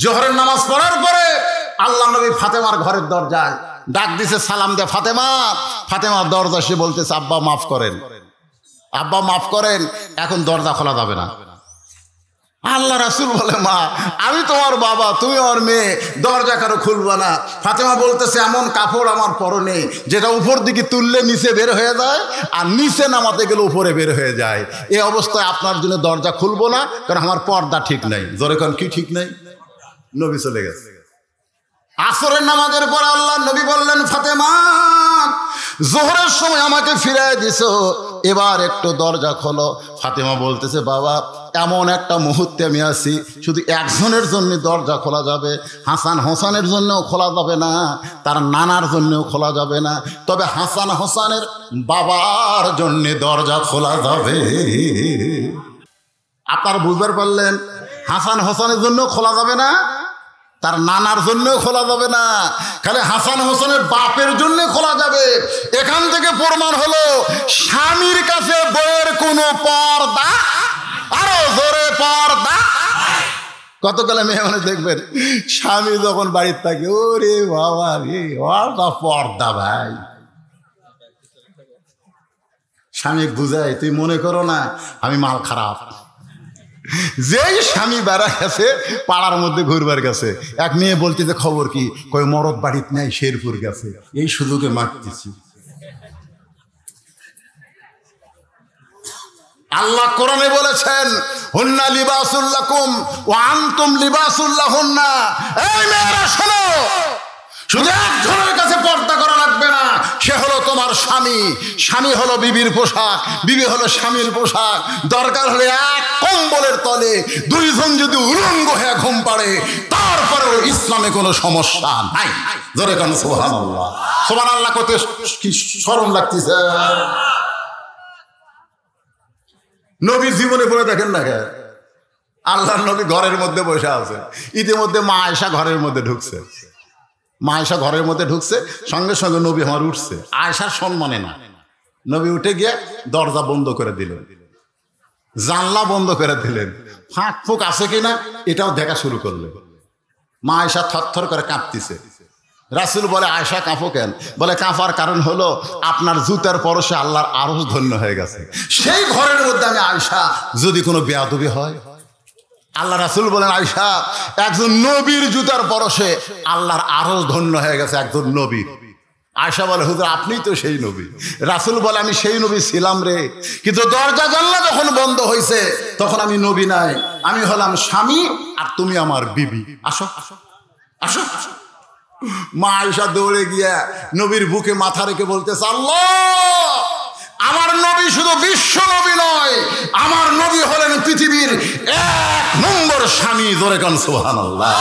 জোহরের নামাজ পড়ার পরে আল্লাহ নবী ফাতেমার ঘরের দরজায় ডাক দিছে, সালাম দে ফাতেমা। ফাতেমার দরজা সে বলতেছে, আব্বা মাফ করেন, আব্বা মাফ করেন, এখন দরজা খোলা যাবে না। আল্লাহ রাসূল বলে, মা আমি তোমার বাবা, তুমি আমার মেয়ে, দরজা কারো খুলবা না। ফাতেমা বলতেছে, এমন কাপড় আমার পরনে যেটা উপর দিকে তুললে নিচে বের হয়ে যায়, আর নিচে নামাতে গেলে উপরে বের হয়ে যায়। এই অবস্থায় আপনার জন্য দরজা খুলবো না, কারণ আমার পর্দা ঠিক নাই। জোরে কোন কি ঠিক নাই? নবী চলে গেছে। আসরের নামাজের পর আল্লাহ নবী বললেন, ফাতেমা জোহরের সময় আমাকে ফিরায় দিছো, এবার একটু দরজা খোলো। ফাতেমা বলতেছে, বাবা এমন একটা মুহূর্তে আমি আছি, শুধু একজনের জন্য দরজা খোলা যাবে, হাসান হোসেনের জন্যও খোলা যাবে না, তার নানার জন্যও খোলা যাবে না, তবে হাসান হোসেনের বাবার জন্য দরজা খোলা যাবে। আপনারা বুঝতে পারলেন? হাসান হোসেনের জন্য খোলা যাবে না, তার নানার জন্যও খোলা যাবে না, খালি হাসান হোসেনের বাপের জন্য খোলা যাবে। এখান থেকে প্রমাণ হলো স্বামীর কাছে বউয়ের কোনো পর্দা, আরো জোরে পর্দা। কতকালে মেয়ে মানুষ দেখবেন স্বামী যখন বাড়ির থাকে, ওরে বাবা রে, ওটা পর্দা ভাই। স্বামী বুঝায়, তুই মনে করো না আমি মাল খারাপ। যেই স্বামী বেড়া গেছে পাড়ার মধ্যে ঘুরবার গেছে, এক মেয়ে বলতেছে, খবর কি? কই মরদ বাড়িত নাই, শেরপুর গেছে। এই সুযোগে মারতেছি। আল্লাহ কোরআনে বলেছেন, হুন্না লিবাসুল লাকুম ওয়া আনতুম লিবাসুল লাহুন্না। এই মেয়েরা শোনো, শুধু একজনের কাছে পর্দা করা লাগবে না, সে হলো তোমার স্বামী। স্বামী হলো বিবির পোশাক, বিবি হলো স্বামীর পোশাক। দরকার হলে এক কম্বলের তলে দুইজন যদি উলঙ্গ হয়ে ঘুম পাড়ে, তারপরেও ইসলামে কোনো সমস্যা নাই। জোরে কান সুবহানাল্লাহ। সুবহানাল্লাহ কত কি শরম লাগতেছে। নবীর জীবনে পড়ে দেখেন না, আল্লাহর নবী ঘরের মধ্যে বসে আছে, ইতিমধ্যে মা আয়েশা ঘরের মধ্যে ঢুকছে। মা আয়েশা ঘরের মধ্যে ঢুকছে, সঙ্গে সঙ্গে নবী আমার উঠছে। আয়েশার সম্মানে না, নবী উঠে গিয়ে দরজা বন্ধ করে দিলেন, জানলা বন্ধ করে দিলেন, ফাঁক ফুক আছে কিনা এটাও দেখা শুরু করলেন। মা আয়েশা থরথর করে কাঁপতেছে। রাসূল বলে, আয়েশা কাঁপো কেন? বলে, কাঁপার কারণ হলো আপনার জুতার পরশে আল্লাহর আরশ ধন্য হয়ে গেছে। সেই ঘরের মধ্যে আমি আয়েশা, যদি কোনো বেয়াদবি হয়। আল্লাহ রাসূল বলেন, আয়েশা একজন নবীর জুতার পরশে আল্লাহর আরশ ধন্য হয়ে গেছে, একজন নবী। আয়েশা বলে, হুজুর আপনিই তো সেই নবী। রাসূল বলে, আমি সেই নবী ছিলাম রে, কিন্তু দরজা জানলা যখন বন্ধ হয়েছে তখন আমি নবী নাই, আমি হলাম স্বামী আর তুমি আমার বিবি। আসো আসো আসো। মা আয়েশা দৌড়ে গিয়া নবীর বুকে মাথা রেখে বলতেছে, আল্লাহ আমার নবী শুধু বিশ্ব নবী নয়, আমার নবী হলেন পৃথিবীর 1 নম্বর স্বামী। জোরে কান সুবহানাল্লাহ।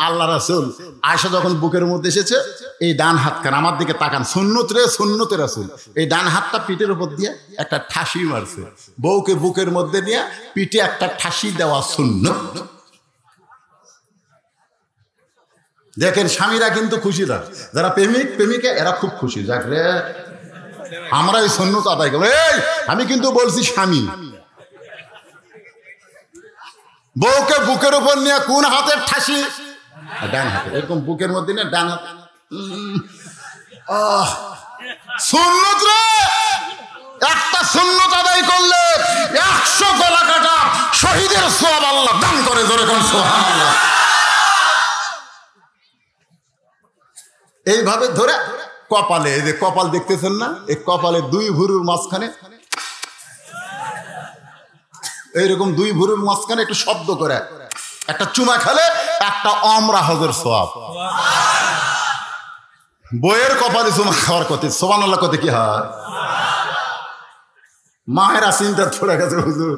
আল্লাহ রাসূল আয়েশা যখন বুকের মধ্যে এসেছে, এই ডান হাত কান আমার দিকে তাকান, সুন্নত রে সুন্নতে রাসূল, এই ডান হাতটা পিঠের উপর দিয়ে একটা ঠাসি মারছে। বউকে বুকের মধ্যে নিয়ে পিঠে একটা ঠাসি দেওয়া সুন্নত। দেখেন স্বামীরা কিন্তু খুশি, যারা প্রেমিক প্রেমিকা এরা খুব খুশি। যাক রে, আমরা এই সুন্নত আদায় করবো। এই আমি কিন্তু বলছি স্বামী। বউকে বুকের উপর নিয়ে কোন হাতের ঠাসি? ডান হাতে, এরকম বুকের মধ্যে নিয়ে ডান হাত। সুন্নত রে, একটা সুন্নত আদায় করলে 100 গলা কাটা শহীদের সওয়াব আল্লাহ দান করে। জোরে কোন সুবহানাল্লাহ। এইভাবে ধরে কপালে, এই যে কপাল দেখতেছেন না, এই কপালে 2 ভুরুর মাঝখানে, এইরকম 2 ভুরুর মাঝখানে একটু শব্দ করে একটা চুমা খেলে একটা ওমরা হজের সওয়াব। বইয়ের কপালে চুমা খাওয়ার কথা, সুবহানাল্লাহ কত কি হয়। মায়েরা চিন্তা ছড়ে গেছে, হুজুর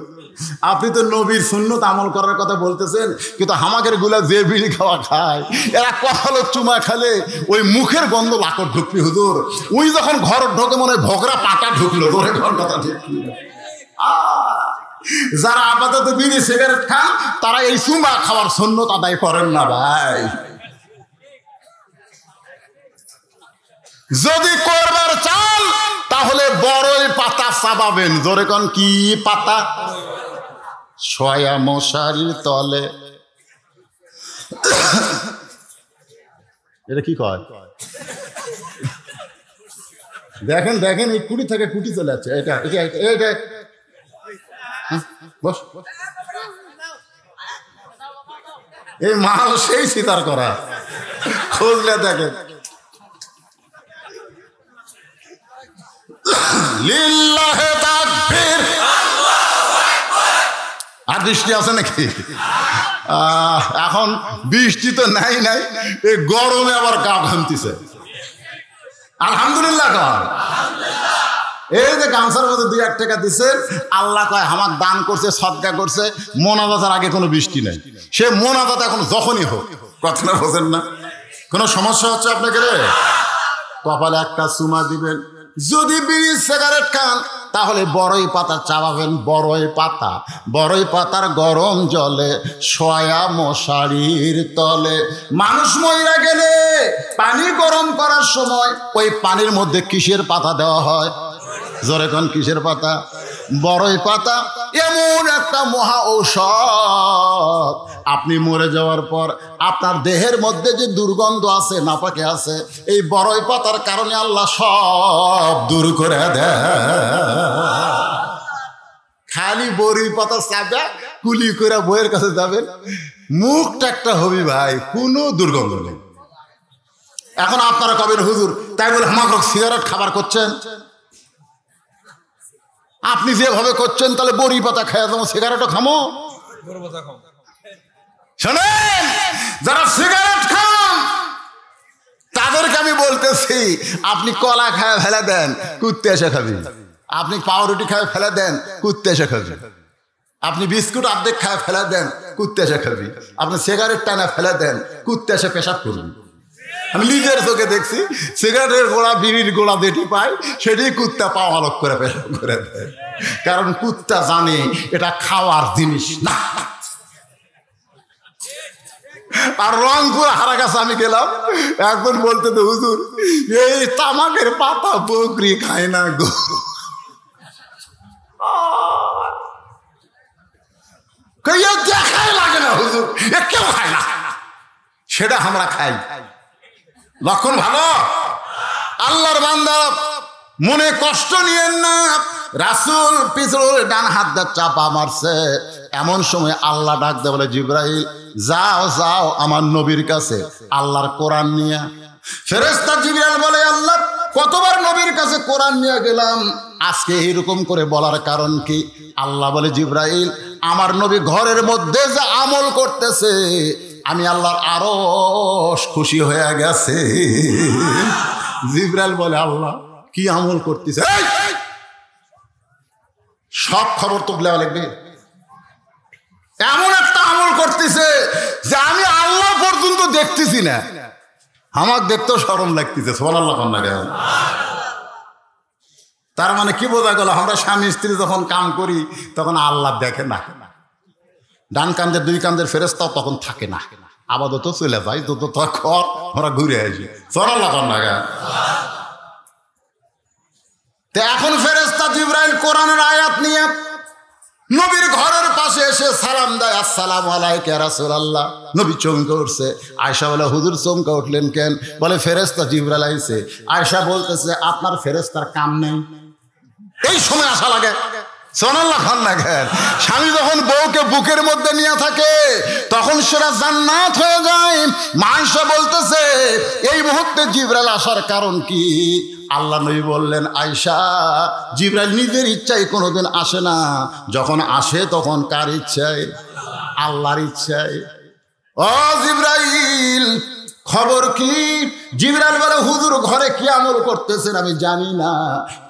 আপনি তো নবীর সুন্নত আমল করার কথা বলতেছেন, কিন্তু হামাকের গুলা যে বিড়ি খাওয়া খায়, এরা কপালে চুমা খেলে ওই মুখের গন্ধ লাকড় ঢুকবে হুজুর। ওই যখন ঘর ঢোকে মনে হয় ভোগরা পাটা ঢুকলো। ধরে ঘর কথা ঠিক। যারা আপাতত বিড়ি সিগারেট খান তারা এই চুমা খাওয়ার সুন্নত আদায় করেন না ভাই। যদি করবার চান তাহলে বড়ই পাতা চাবাবেন। জোরে কোন কি পাতা? ছয়া মশারির তলে এটা কি কয়? দেখেন দেখেন, এই কুটি থেকে কুটি চলে যাচ্ছে। এটা এটা বস, এই মাল সেই স্বীকার করা, খুঁজলে দেখেন। লিল্লাহে তাকবীর। আর বৃষ্টি আছে নাকি? এখন বৃষ্টি তো নাই, এই গরমে আবার গা ঘামতিছে। আলহামদুলিল্লাহ কর। এই যে গামছার মধ্যে 2-1 টাকা দিচ্ছেন, আল্লাহ কয় আমার দান করছে, সদকা করছে। মোনাজাতের আগে কোনো বৃষ্টি নেই, সে মোনাজাত এখন যখনই হোক। কথাটা বোঝেন না? কোনো সমস্যা হচ্ছে আপনাকে রে? কপালে একটা চুমা দিবেন। যদি বিড়ি সিগারেট খান তাহলে বড়ই পাতা চাবাবেন। বড়ই পাতার গরম জলে শোয়া মশারির তলে। মানুষ মইরা গেলে পানি গরম করার সময় ওই পানির মধ্যে কিসের পাতা দেওয়া হয়? জোরে কোন কিসের পাতা? বড়ই পাতা। এমন একটা মহা ঔষধ, আপনি মরে যাওয়ার পর আপনার দেহের মধ্যে যে দুর্গন্ধ আছে, নাপাকে আছে, এই বড়ই পাতার কারণে আল্লাহ সব দূর করে দেয়। খালি বড়ই পাতা চাপা কুলি করে বইয়ের কাছে যাবেন, মুখটা একটা হবি ভাই, কোনো দুর্গন্ধ নেই। এখন আপনারা কবেন হুজুর তাই বলে আমাকে সিগারেট খাবার করছেন? আপনি যেভাবে করছেন তাহলে বড়ি পাতা খায় দেবো, সিগারেটও খামো। শোনেন, যারা সিগারেট খান তাদেরকে আমি বলতেছি, আপনি কলা খায় ফেলে দেন, কুত্তে এসে খাবি। আপনি পাউরুটি খায় ফেলে দেন, কুত্তে এসে খাবি। আপনি বিস্কুট অর্ধেক খায় ফেলে দেন, কুত্তে এসে খাবি। আপনি সিগারেট টানা ফেলে দেন, কুত্তে এসে পেশাব করুন। আমি নিজের চোখে দেখছি, সিগারেটের গোড়া, বিড়ির গোড়া যেটি পায় সেটি কুত্তা পাওয়া লোক করে পেশাব করে দেয়। কারণ কুত্তা জানে এটা খাওয়ার জিনিস না। আর রংপুর হারাগাছ আমি গেলাম, একজন বলতে তো হুজুর এই তামাকের পাতা বকরি খায় না গো। দেখাই লাগে না হুজুর, এ কেউ খায় না, সেটা আমরা খাই। লক্ষণ ভালো। আল্লাহর বান্দা মনে কষ্ট নিয়েন না। রাসূল পিছনে ডান হাত দিয়ে চাপা মারছে, এমন সময় আল্লাহ ডাক দেয়, বলে জিবরাইল যাও যাও আমার নবীর কাছে আল্লাহর কোরআন নিয়ে। ফেরেশতা জিবরাইল বলে আল্লাহ কতবার নবীর কাছে কোরআন নিয়ে গেলাম, আজকে এরকম করে বলার কারণ কি? আল্লাহ বলে জিবরাইল আমার নবী ঘরের মধ্যে যে আমল করতেছে আমি আল্লাহর আরো খুশি হয়ে গেছে। জিবরাইল বলে আল্লাহ কি আমল করতেছে? সব খবর তো লাগবে। এমন একটা আমল করতেছে যে আমি আল্লাহ পর্যন্ত দেখতেছি না, আমার দেখতেও শরম লাগতেছে। সুবহানাল্লাহ কন্যা কেন? তার মানে কি বোঝা গেল? আমরা স্বামী স্ত্রী যখন কাম করি তখন আল্লাহ দেখে না, ডান কান্দের 2 কান্দের ফেরেশতাও তখন থাকে না, আপাতত চলে যায়, তো তখন আমরা ঘুরে আসি। সুবহানাল্লাহ কন্যা কেন? তো এখন ফেরেশতা জিবরাইল কোরআনের আয়াত নিয়ে নবীর ঘরের পাশে এসে সালাম দেয়, আসসালামু আলাইকা ইয়া রাসূলুল্লাহ। নবী চমকে উঠছে। আয়েশা বলে হুজুর চমকে উঠলেন কেন? বলে ফেরেশতা জিবরাইল আইছে। আয়েশা বলতেছে আপনার ফেরেশতার কাম নেই, এই সময় আসা লাগে। সুবহানাল্লাহ খান্না খেন। স্বামী যখন বউকে বুকের মধ্যে নিয়ে থাকে তখন সেটা জান্নাত হয়ে যায়। আয়েশা বলতেছে এই মুহূর্তে জিবরাইল আসার কারণ কি? আল্লাহ নবী বললেন আয়েশা জিবরাইল নিজের ইচ্ছায় কোনোদিন আসে না, যখন আসে তখন কার ইচ্ছায়? আল্লাহর ইচ্ছায়। ও জিবরাইল খবর কি? জিবরাইল বলে হুজুর ঘরে কি আমল করতেছেন আমি জানি না,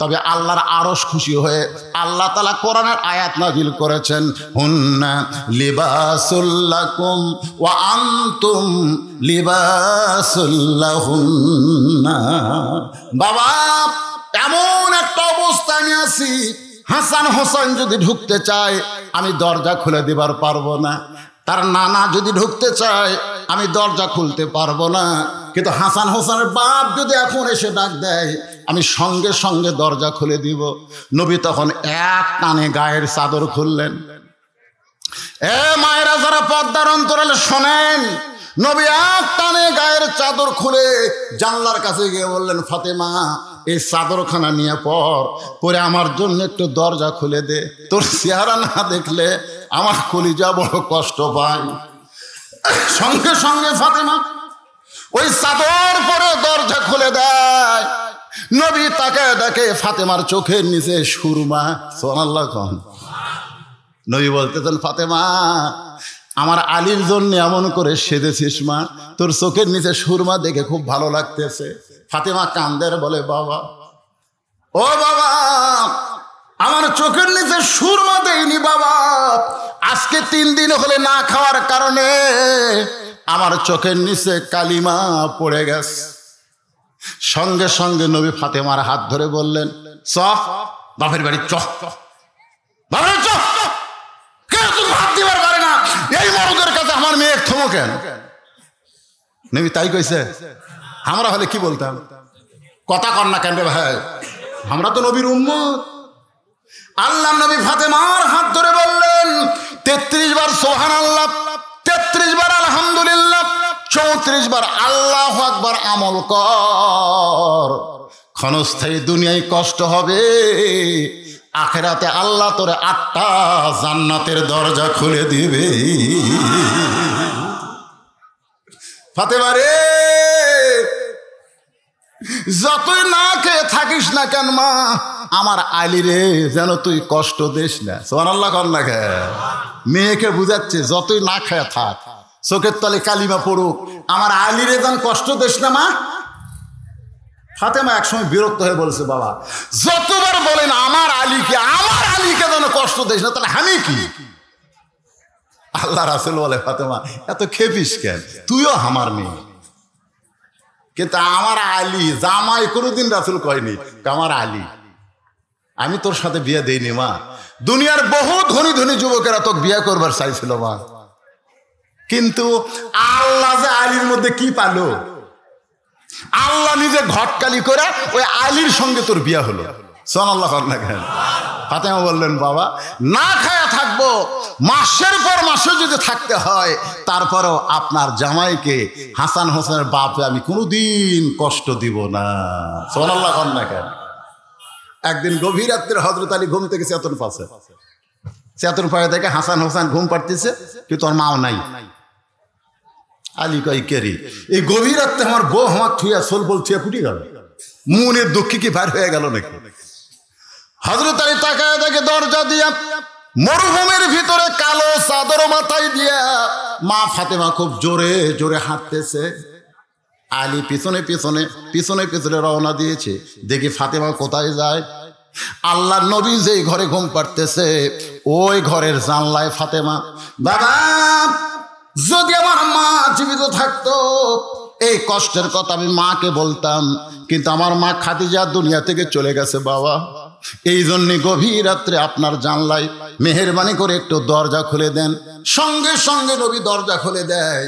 তবে আল্লাহর আরশ খুশি হয়ে আল্লাহ তাআলা কোরআনের আয়াত নাযিল করেছেন, হুন্না লিবাসুল লাকুম ওয়া আনতুম লিবাসুল লাহুন্না। বাবা এমন একটা অবস্থায় আমি আছি, হাসান হোসেন যদি ঢুকতে চায় আমি দরজা খুলে দিবার পারবো না, তার নানা যদি ঢুকতে চায় আমি দরজা খুলতে পারবো না, কিন্তু হাসান হোসেনের বাপ যদি এখন এসে ডাক দেয় আমি সঙ্গে সঙ্গে দরজা খুলে দিব। নবী তখন এক টানে গায়ের চাদর খুললেন। এ মায়েরা যারা পর্দার অন্তরালে শোনেন, নবী এক টানে গায়ের চাদর খুলে জানলার কাছে গিয়ে বললেন, ফাতেমা এই চাদরখানা নিয়ে পরে আমার জন্য একটু দরজা খুলে দে, তোর চেহারা না দেখলে আমার কলিজা বড় কষ্ট পায়। সঙ্গে সঙ্গে ফাতেমা ওই চাদর পরে দরজা খুলে দেয়। নবী তাকে দেখে ফাতেমার চোখের নিচে সুরমা। সুবহানাল্লাহ। নবী বলতেছেন, ফাতেমা আমার আলীর জন্য এমন করে সেজেছিস মা, তোর চোখের নিচে সুরমা দেখে খুব ভালো লাগতেছে। ফাতেমা কান্দের বলে, বাবা ও বাবা, আমার চোখের নিচে সুরমা দেয়নি বাবা, আজকে 3 দিন হলে না খাওয়ার কারণে আমার চোখের নিচে কালিমা পড়ে গেছে। সঙ্গে সঙ্গে নবী ফাতেমার হাত ধরে বললেন, চ বাপের বাড়ি চ, বাপের চ, কেন তুমি হাত দিবার পারে না, এই মরদের কাছে আমার মেয়ে থমো কেন? নবী তাই কইছে? আমরা হলে কি বলতাম? কথা কর না কেন রে ভাই, আমরা তো নবীর উম্মত। আল্লাহ নবী ফাতেমার হাত ধরে বললেন, 33 বার সুবহানাল্লাহ, 33 বার আলহামদুলিল্লাহ, 34 বার আল্লাহু আকবার আমল কর। ক্ষণস্থায়ী দুনিয়ায় কষ্ট হবে, আখেরাতে আল্লাহ তোরে 8টা জান্নাতের দরজা খুলে দিবে। ফাতেমা রে, যতই না খেয়ে থাকিস না কেন মা, আমার আলী রে যেন তুই কষ্ট দিস না। সুবহানাল্লাহ কর না। মেয়েকে বুঝাচ্ছে, যতই না খেয়ে থাক, চোখের তলে কালিমা পড়ুক, আমার আলী রে যেন কষ্ট দিস না মা। ফাতেমা একসময় বিরক্ত হয়ে বলছে, বাবা যতবার বলেন আমার আলীকে যেন কষ্ট দিস না, তাহলে আমি কি? আল্লাহ রাসূল বলে, ফাতেমা এত খেপিস কেন, তুইও আমার মেয়ে। কিন্তু আমার আলী জামাই কোনোদিন রাসূল কয়নি, আমার আলী, আমি তোর সাথে বিয়ে দেইনি মা। দুনিয়ার বহু ধনী ধনী যুবকেরা তোকে বিয়ে করবার চাইছিল মা, কিন্তু আল্লাহ যে আলীর মধ্যে কি পালো, আল্লাহ নিজে ঘটকালি করে ওই আলীর সঙ্গে তোর বিয়ে হলো। সুবহানাল্লাহ। ফাতেমা বললেন, বাবা না খায়া থাকবো, মাসের পর মাসে যদি থাকতে হয়, তারপরও আপনার জামাইকে হাসান হোসেনের বাপে আমি কোনোদিন কষ্ট দিব না। সুবহানাল্লাহ। একদিন গভীর রাত্রে হযরত আলী ঘুম থেকে চেতন পায়ে দেখে হাসান হোসেন ঘুম পাড়তেছে, কিন্তু ওর মাও নাই। আলী কই কেরি, এই গভীর রাত্রে আমার বউ আমার থুয়া সোল বল থুয়া ফুটি গেল, মনের দুঃখে কি বার হয়ে গেল নাকি? হযরত আলী তাকায় দেখে দরজা দিয়া মরুভূমির ভিতরে কালো চাদর মাথায় দিয়া মা ফাতেমা খুব জোরে জোরে হাঁটতেছে। আলী পিছনে পিছনে পিছনে পিছনে রওনা দিয়েছে। দেখি ফাতেমা কোথায় যায়? আল্লাহর নবী যেই ঘরে ঘুম পাড়তেছে ওই ঘরের জানলায় ফাতেমা, বাবা যদি আমার মা জীবিত থাকতো এই কষ্টের কথা আমি মাকে বলতাম, কিন্তু আমার মা খাদিজা দুনিয়া থেকে চলে গেছে বাবা, এই জন্যে গভীর রাত্রে আপনার জানলায় মেহেরবানি করে একটু দরজা খুলে দেন। সঙ্গে সঙ্গে নবী দরজা খুলে দেয়।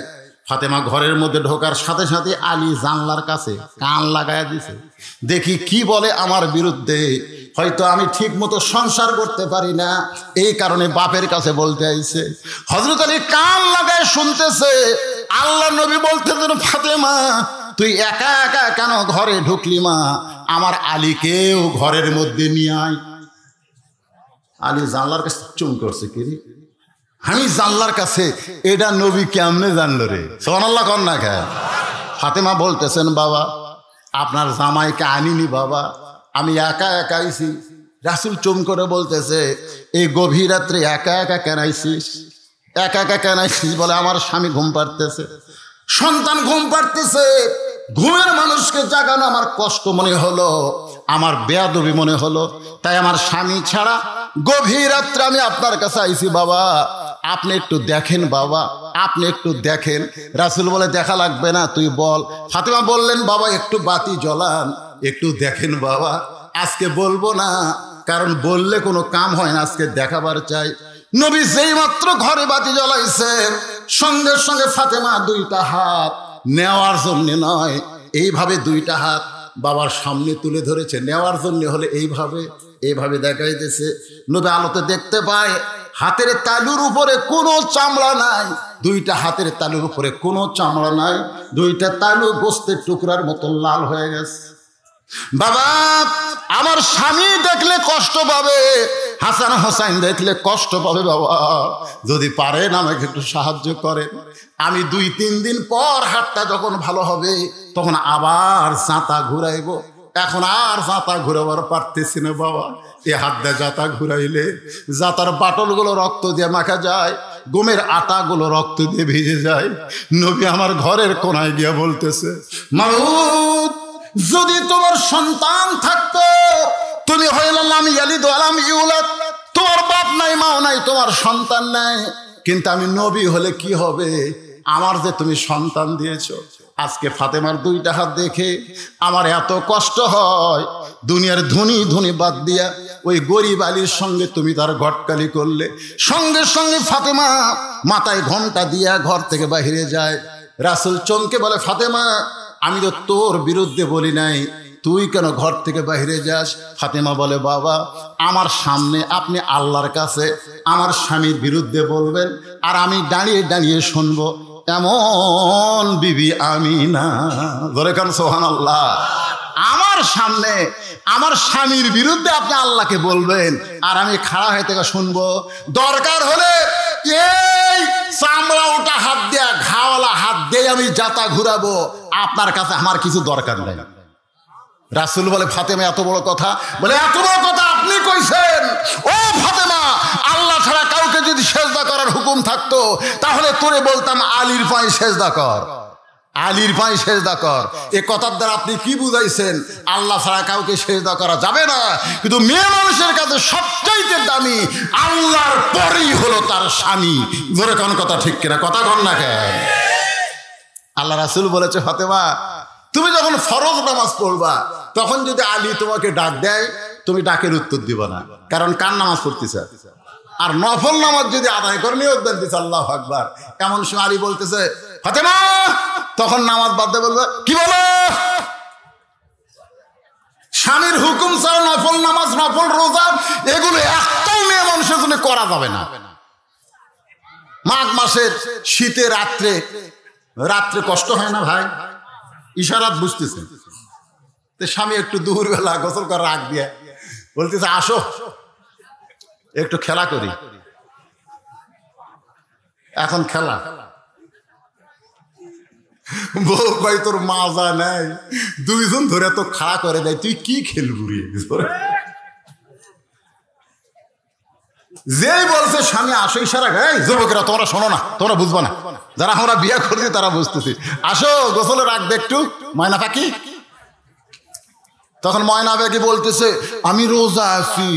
ফাতেমা ঘরের মধ্যে ঢোকার সাথে সাথে আলী জানলার কাছে কান লাগায় দিছে, দেখি কি বলে আমার বিরুদ্ধে। হয়তো আমি ঠিক মতো সংসার করতে পারি না, এই কারণে বাপের কাছে বলতে আইছে। হযরত আলী কান লাগায় শুনতেছে। আল্লাহ নবী বলতেছেন, ফাতেমা তুই একা একা কেন ঘরে ঢুকলি মা, আমার আলীকেও ঘরের মধ্যে নিয়ে আয়। আলী জানলার কাছে চুম করছে, কি রে আমি জানলার কাছে, এটা নবী কেমনে জানলো রে? সুবহানাল্লাহ কর না খায়। ফাতেমা বলতেছেন, বাবা আপনার জামাইকে আনিনি বাবা, আমি একা একা আইছি। রাসূল চুম করে বলতেছে, এই গভীর রাত্রে একা একা কেন আইছিস? একা একা কেন আইছিস? বলে আমার স্বামী ঘুম পাড়তেছে, সন্তান ঘুম পাড়তেছে, ঘুমের মানুষকে জাগানো আমার কষ্ট মনে হলো, আমার বেয়াদবি মনে হলো, তাই আমার স্বামী ছাড়া গভীর রাত্রে আমি আপনার কাছে আইছি বাবা, আপনি একটু দেখেন বাবা, আপনি একটু দেখেন। রাসূল বলে, দেখা লাগবে না, তুই বল। ফাতেমা বললেন, বাবা একটু বাতি জ্বলান, একটু দেখেন বাবা। আজকে বলবো না, কারণ বললে কোনো কাম হয় না, আজকে দেখাবার চাই। নবী যেই মাত্র ঘরে বাতি জ্বলাইছে, সঙ্গে সঙ্গে ফাতেমা 2টা হাত নেওয়ার জন্য নয়, এইভাবে 2টা হাত বাবার সামনে তুলে ধরেছে। নেওয়ার জন্য হলে এইভাবে দেখাইতেছে। নবী আলোতে দেখতে পায় হাতের তালুর উপরে কোনো চামড়া নাই, দুইটা হাতের তালুর উপরে কোনো চামড়া নাই, দুইটা তালু গোস্তের টুকরার মতো লাল হয়ে গেছে। বাবা, আমার স্বামী দেখলে কষ্ট পাবে, হাসান হোসাইন দেখলে কষ্ট পাবে। বাবা, যদি পারেন আমাকে একটু সাহায্য করেন। আমি 2-3 দিন পর হাতটা যখন ভালো হবে তখন আবার জাঁতা ঘুরাইব। এখন আর জাঁতা ঘুরাবার পারতেছি না বাবা। এ হাত দিয়ে জাঁতা ঘুরাইলে জাঁতার বাটলগুলো রক্ত দিয়ে মাখা যায়, গমের আটাগুলো রক্ত দিয়ে ভিজে যায়। নবী আমার ঘরের কোনায় গিয়া বলতেছে, মাউত, যদি তোমার সন্তান থাকতো, তুমি হইলাম ইয়ালিদ আলাম ইউলাদ, তোমার বাপ নাই, মাও নাই, তোমার সন্তান নাই, কিন্তু আমি নবী হলে কি হবে? আমার যে তুমি সন্তান দিয়েছো। আজকে ফাতেমার 2টা হাত দেখে আমার এত কষ্ট হয়। দুনিয়ার ধনী ধনী বাদ দিয়া ওই গরিব আলীর সঙ্গে তুমি তার ঘটকালি করলে। সঙ্গে সঙ্গে ফাতেমা মাথায় ঘোমটা দিয়া ঘর থেকে বাহিরে যায়। রাসূল চমকে বলে, ফাতেমা, আমি তো তোর বিরুদ্ধে বলি নাই, তুই কেন ঘর থেকে বাইরে যাস? ফাতেমা বলে, বাবা, আমার সামনে আপনি আল্লাহর কাছে আমার স্বামীর বিরুদ্ধে বলবেন আর আমি দাঁড়িয়ে দাঁড়িয়ে শুনবো, এমন বিবি আমি না। ধরে কান সুবহানাল্লাহ। আমার সামনে আমার স্বামীর বিরুদ্ধে আপনি আল্লাহকে বলবেন আর আমি খাড়া হয়ে থেকে শুনবো। দরকার হলে এই চামড়া ওটা হাত দেয়া, ঘাওয়ালা হাত দিয়ে আমি জাতা ঘুরাবো, আপনার কাছে আমার কিছু দরকার নেই। রাসূল বলে, ফাতেমা, এত বড় কথা? বলে, এত বড় কথা আপনি কইছেন? ও ফাতেমা, আল্লাহ ছাড়া কাউকে যদি সেজদা করার হুকুম থাকতো তাহলে তোরে বলতাম আলীর পায়ে সেজদা কর, আলীর পায়ে সেজদা কর। এ কথার দ্বারা আপনি কি বুঝাইছেন? আল্লাহ ছাড়া কাউকে সেজদা করা যাবে না, কিন্তু মেয়ে মানুষের কাছে সবচাইতে দামি আল্লাহর পরেই হলো তার স্বামী। জোরে কোন কথা ঠিক কিনা? কথা কন না কেন? আল্লাহ রাসূল বলেছে, ফাতেমা, তুমি যখন ফরজ নামাজ পড়বা তখন যদি আলী তোমাকে ডাক দেয়, তুমি ডাকের উত্তর দিবা না, কারণ কার নামাজ পড়তেছে। আর নফল নামাজ যদি আদায় করে নিয়োগ দিতেছে আল্লাহু আকবার, এমন সময় আলী বলতেছে, ফাতেমা, তখন নামাজ বাদ দিয়ে বলবে, কি বলো? স্বামীর হুকুম ছাড়া নফল নামাজ, নফল রোজা, এগুলো একটাও মেয়ে মানুষের জন্য করা যাবে না। মাঘ মাসের শীতে রাত্রে রাত্রে কষ্ট হয় না ভাই? ইশারাত বুঝতেছেন? স্বামী একটু দুপুরবেলা গোসল করে রাখ দিয়ে বলতেছে, আসো একটু খেলা করি। এখন খেলা, বউ কয়, তোর মাজা নাই, 2 জন ধরে তো খাড়া করে দেয়, তুই কি খেলবি? যেই বলছে স্বামী আসো, ইশারা, এই যুবকেরা তোমরা শোনো না, তোমরা বুঝবো না, যারা আমরা বিয়ে করছি তারা বুঝতেছি, আসো গোসলে রাখবে একটু ময়না পাখি। তখন ময়না পাখি বলতেছে, আমি রোজা আছি।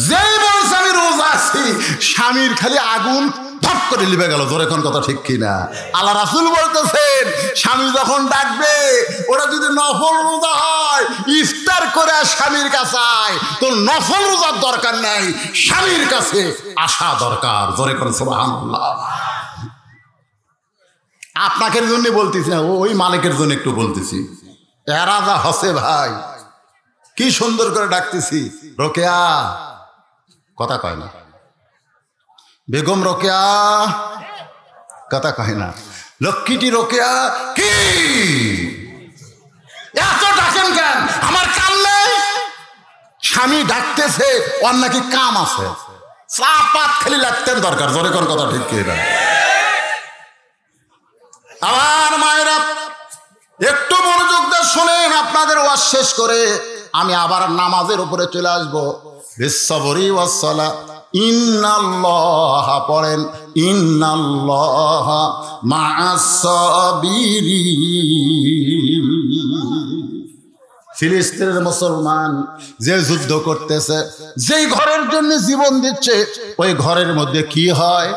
যেই বলছে আমি রোজা আছি, স্বামীর খালি আগুন ফট করে লিবে গেল। জোরে কোন কথা ঠিক কিনা? আল্লাহ রাসূল বলতেছেন, স্বামী যখন ডাকবে, ওরা যদি নফল রোজা হয়, ইফতার করে স্বামীর কাছে আয়, তোর নফল রোজার দরকার নাই, স্বামীর কাছে আসা দরকার। জোরে কোন সুবহানাল্লাহ। আপনাকে জন্য বলতেছি না, ওই মালিকের জন্য একটু বলতেছি। এরা যা হসে ভাই, কি সুন্দর করে ডাকতেছি, রোকেয়া, কথা কয় না। বেগম রোকেয়া, কথা কয় না। লক্ষ্মীটি রোকেয়া, কি এত ডাকেন কেন? আমার কাম নেই? স্বামী ডাকতেছে, ওর নাকি কাম আছে, চা পাত খালি লাগতেন দরকার। জোরে কোন কথা ঠিক কি না? আমার মায়েরা একটু মনোযোগ দিয়ে শোনেন, আপনাদের ওয়াজ শেষ করে আমি আবার নামাজের উপরে চলে আসবো। বিশ্বরি ওয়াসসালা, ইন্নাল্লাহ পড়েন, ইন্নাল্লাহ মা'আস সাবিরিন। ফিলিস্তিনের মুসলমান যে যুদ্ধ করতেছে, যেই ঘরের জন্য জীবন দিচ্ছে, ওই ঘরের মধ্যে কি হয়?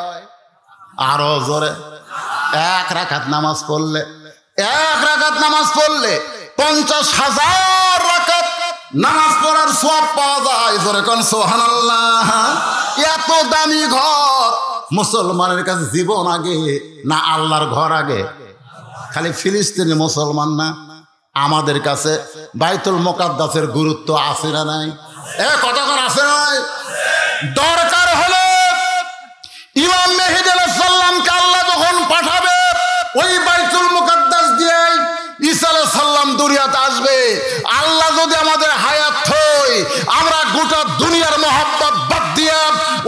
আরো জোরে, 1 রাকাত নামাজ পড়লে, 1 রাকাত নামাজ পড়লে 50,000 রাকাত নামাজ পড়ার সওয়াব পাওয়া যায়। জোরে কোন সুবহানাল্লাহ। এত দামি ঘর, মুসলমানের কাছে জীবন আগে না আল্লাহর ঘর আগে? খালি ফিলিস্তিনি মুসলমান না, আমাদের কাছে বাইতুল মুকাদ্দাসের গুরুত্ব আছে না নাই? কতক্ষণ আছে নাই? দরকার হলে ইমাম মেহেদী হায়াত আসবে। আল্লাহ যদি আমাদের হায়াত হয়, আমরা গোটা দুনিয়ার মহব্বত বাদ দিয়া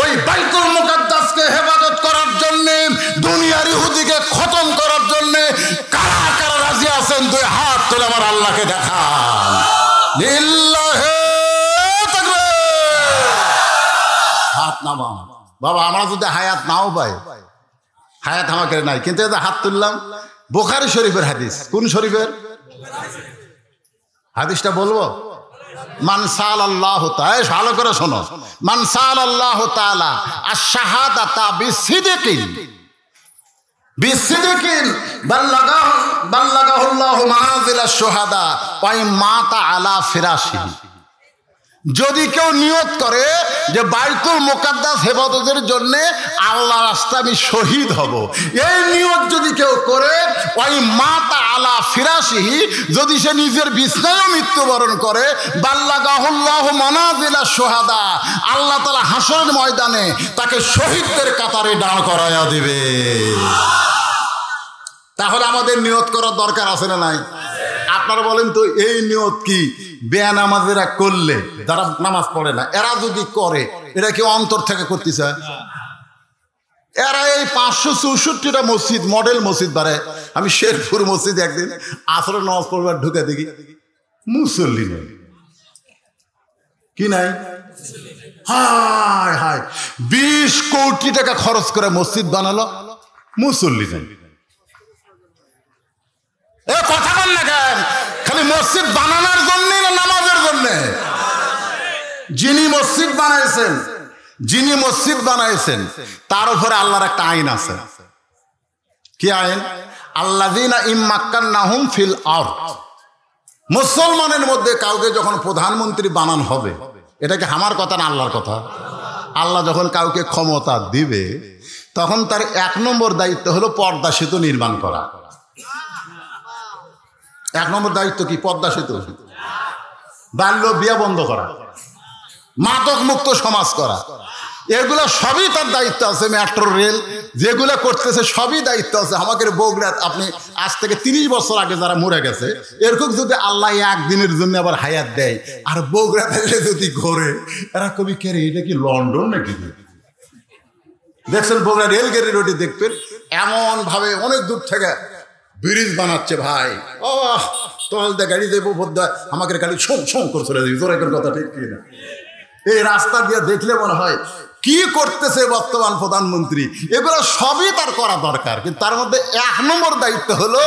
ওই বাইতুল মুকাদ্দাসকে হেফাজত করার জন্য, দুনিয়ার ইহুদিকে খতম করার জন্য কারা কারা রাজি আছেন? দুই হাত তুলে আমার আল্লাহকে দেখান। লিল্লাহি তাকবীর। হাত নামা। বাবা, আমরা যদি হায়াত নাও পাই, হায়াত আমাকে নাই, কিন্তু হাত তুললাম। বুখারী শরীফের হাদিস। কোন শরীফের হাদিসটা বলবো? মান সাআলাল্লাহু তাআলা, ভালো করে শোনো, মান সাআলাল্লাহু তাআলা আশ-শাহাদাতা বিসিদকিন বাল্লাগাহুল্লাহু মানাজিলাশ শুহাদা ওয়া মাতা আলা ফিরাশিহি। যদি কেউ নিয়ত করে যে বাইতুল মুকাদ্দাস হেফাজতের জন্য আল্লাহর রাস্তায় আমি শহীদ হব, এই নিয়ত যদি কেউ করে, ওই মাতা আলা ফিরাশিহি, যদি সে নিজের বিছানায় মৃত্যুবরণ করে, বাল্লাগাহুল্লাহু মানাজিলাশ শুহাদা, আল্লাহ তাআলা হাসরের ময়দানে তাকে শহীদদের কাতারে দাঁড় করায়া দিবে। তাহলে আমাদের নিয়ত করার দরকার আছে না নাই? আপনারা বলেন তো, এই নিয়ত কি বেনামাজিরা করলে, যারা নামাজ পড়ে না, এরা যদি করে, এরা কি অন্তর থেকে করতে চায়? এরা এই 564টা মসজিদ, মডেল মসজিদ বাড়ে। আমি শেরপুর মসজিদ একদিন আসরের নামাজ পড়বার ঢুকে দেখি মুসল্লি নেই। কি নাই? হায় হায়, 20 কোটি টাকা খরচ করে মসজিদ বানালো, মুসল্লি নেই। কথা বল না কেন? খালি মসজিদ বানানোর জন্য না নামাজের জন্য? যিনি মসজিদ বানাইছেন তার উপরে আল্লাহর একটা আইন আছে। কি আইন? আল্লাযীনা ইম্মাক্কান্নাহুম ফিল আরদ। মুসলমানের মধ্যে কাউকে যখন প্রধানমন্ত্রী বানানো হবে, এটা কি আমার কথা না আল্লাহর কথা? আল্লাহ যখন কাউকে ক্ষমতা দিবে, তখন তার 1 নম্বর দায়িত্ব হলো পর্দা সেতু নির্মাণ করা। 1 নম্বর দায়িত্ব কি? পর্দা সেতু। বাল্য বিয়ে বন্ধ করা, মাদক মুক্ত সমাজ করা, এগুলো সবই তার দায়িত্ব আছে। মেট্রো রেল যেগুলো করতেছে সবই দায়িত্ব আছে। আমাদের বগুড়াত, আপনি আজ থেকে 30 বছর আগে যারা মরে গেছে, এরকম যদি আল্লাহ একদিনের জন্য আবার হায়াত দেয়, আর বগুড়াতে যদি ঘোরে, এরা কবি কে রে, এটা কি লন্ডন নাকি? দেখছেন বগুড়া রেলগেটের রোডে দেখবেন এমন ভাবে অনেক দূর থেকে ব্রিজ বানাচ্ছে ভাই। ও তোমার গাড়ি দেবো বোধ, আমাকে গাড়ি ছং করে চলে যাবে। তোর এখন কথা ঠিক কি না? এই রাস্তা দিয়ে দেখলে মনে হয় কি করতেছে বর্তমান প্রধানমন্ত্রী, এগুলো সবই তার করা দরকার। কিন্তু তার মধ্যে 1 নম্বর দায়িত্ব হলো,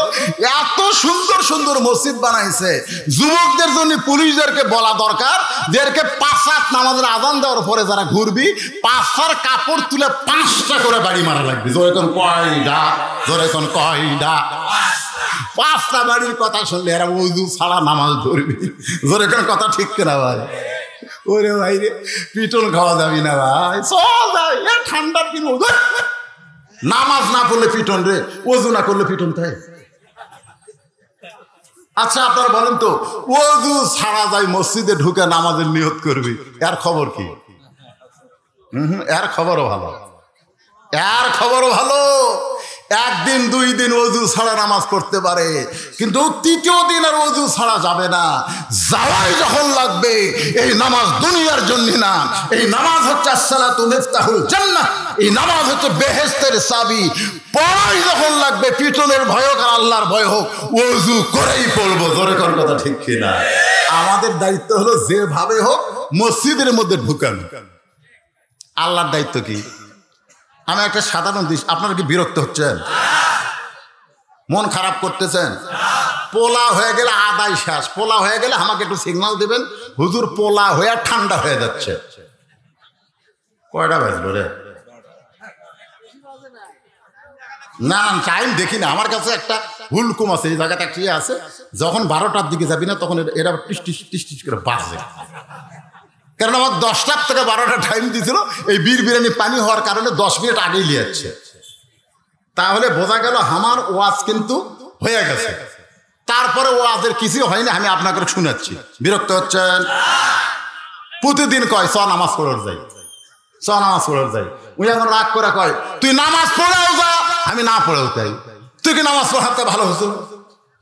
এত সুন্দর সুন্দর মসজিদ বানাইছে, যুবকদের জন্য পুলিশদেরকে বলা দরকার, যাদেরকে 5 ওয়াক্ত নামাজের আযান দেওয়ার পরে যারা ঘুরবি, 5টার কাপড় তুলে 5টা করে বাড়ি মারা লাগবে। জোরে কোন কয়ডা? 5টা বাড়ির কথা শুনলে এরা ওযু ছাড়া নামাজ ধরবি। জোরে কোন কথা ঠিক কিনা ভাই? ওরে ভাই রে, পিটন খাওয়া যাবি না ভাই, চল যাই। ঠান্ডার দিন নামাজ না পড়লে পিটন রে, ওযু না করলে পিটন তাই। আচ্ছা আপনারা বলেন তো, ওযু ছাড়া যাই মসজিদে ঢুকে নামাজের নিয়ত করবি, এর খবর কি? এর খবরও ভালো। 1 দিন 2 দিন ওযু ছাড়া নামাজ পড়তে পারে, কিন্তু 3য় দিন আর ওযু ছাড়া যাবে না। যাওয়াই যখন লাগবে, এই নামাজ দুনিয়ার জন্য না, এই নামাজ হচ্ছে আসসালাতু মিফতাহুল জান্নাহ, এই নামাজ হচ্ছে বেহেশতের চাবি। পড়াই যখন লাগবে, পিটনের ভয় হোক আর আল্লাহর ভয় হোক, ওযু করেই পড়বো। জোরে কোন কথা ঠিক কিনা? আমাদের দায়িত্ব হলো যেভাবে হোক মসজিদের মধ্যে ঢুকানো। আল্লাহর দায়িত্ব কি? আমি একটা সাধারণ দিস, আপনারা কি বিরক্ত হচ্ছেন? মন খারাপ করতেছেন? পোলা হয়ে গেলে আদায় শেষ। পোলা হয়ে গেলে আমাকে একটু সিগন্যাল দিবেন, হুজুর পোলা হয়ে ঠান্ডা হয়ে যাচ্ছে। কয়টা বাজলো রে? না টাইম দেখি না, আমার কাছে একটা হুলকুম আছে, এই জায়গাটা কি আছে, যখন 12টার দিকে যাবি না তখন এরা টিস টিস করে বাজে। কারণ আমার 10টার থেকে 12টা টাইম দিয়েছিল, এই বিরিয়ানি পানি হওয়ার কারণে 10 মিনিট আগেই লিয়াচ্ছে। তাহলে বোঝা গেল আমার ওয়াজ কিন্তু হয়ে গেছে। তারপরে ওয়াজের কিছু হয়নি, আমি আপনাকে শুনাচ্ছি। বিরক্ত হচ্ছেন? প্রতিদিন কয় চ নামাজ পড়ে যাই, উনি এখন রাগ করে কয় তুই নামাজ পড়েও যা, আমি না পড়েও যাই। তুই কি নামাজ পড়াতে ভালো হতো?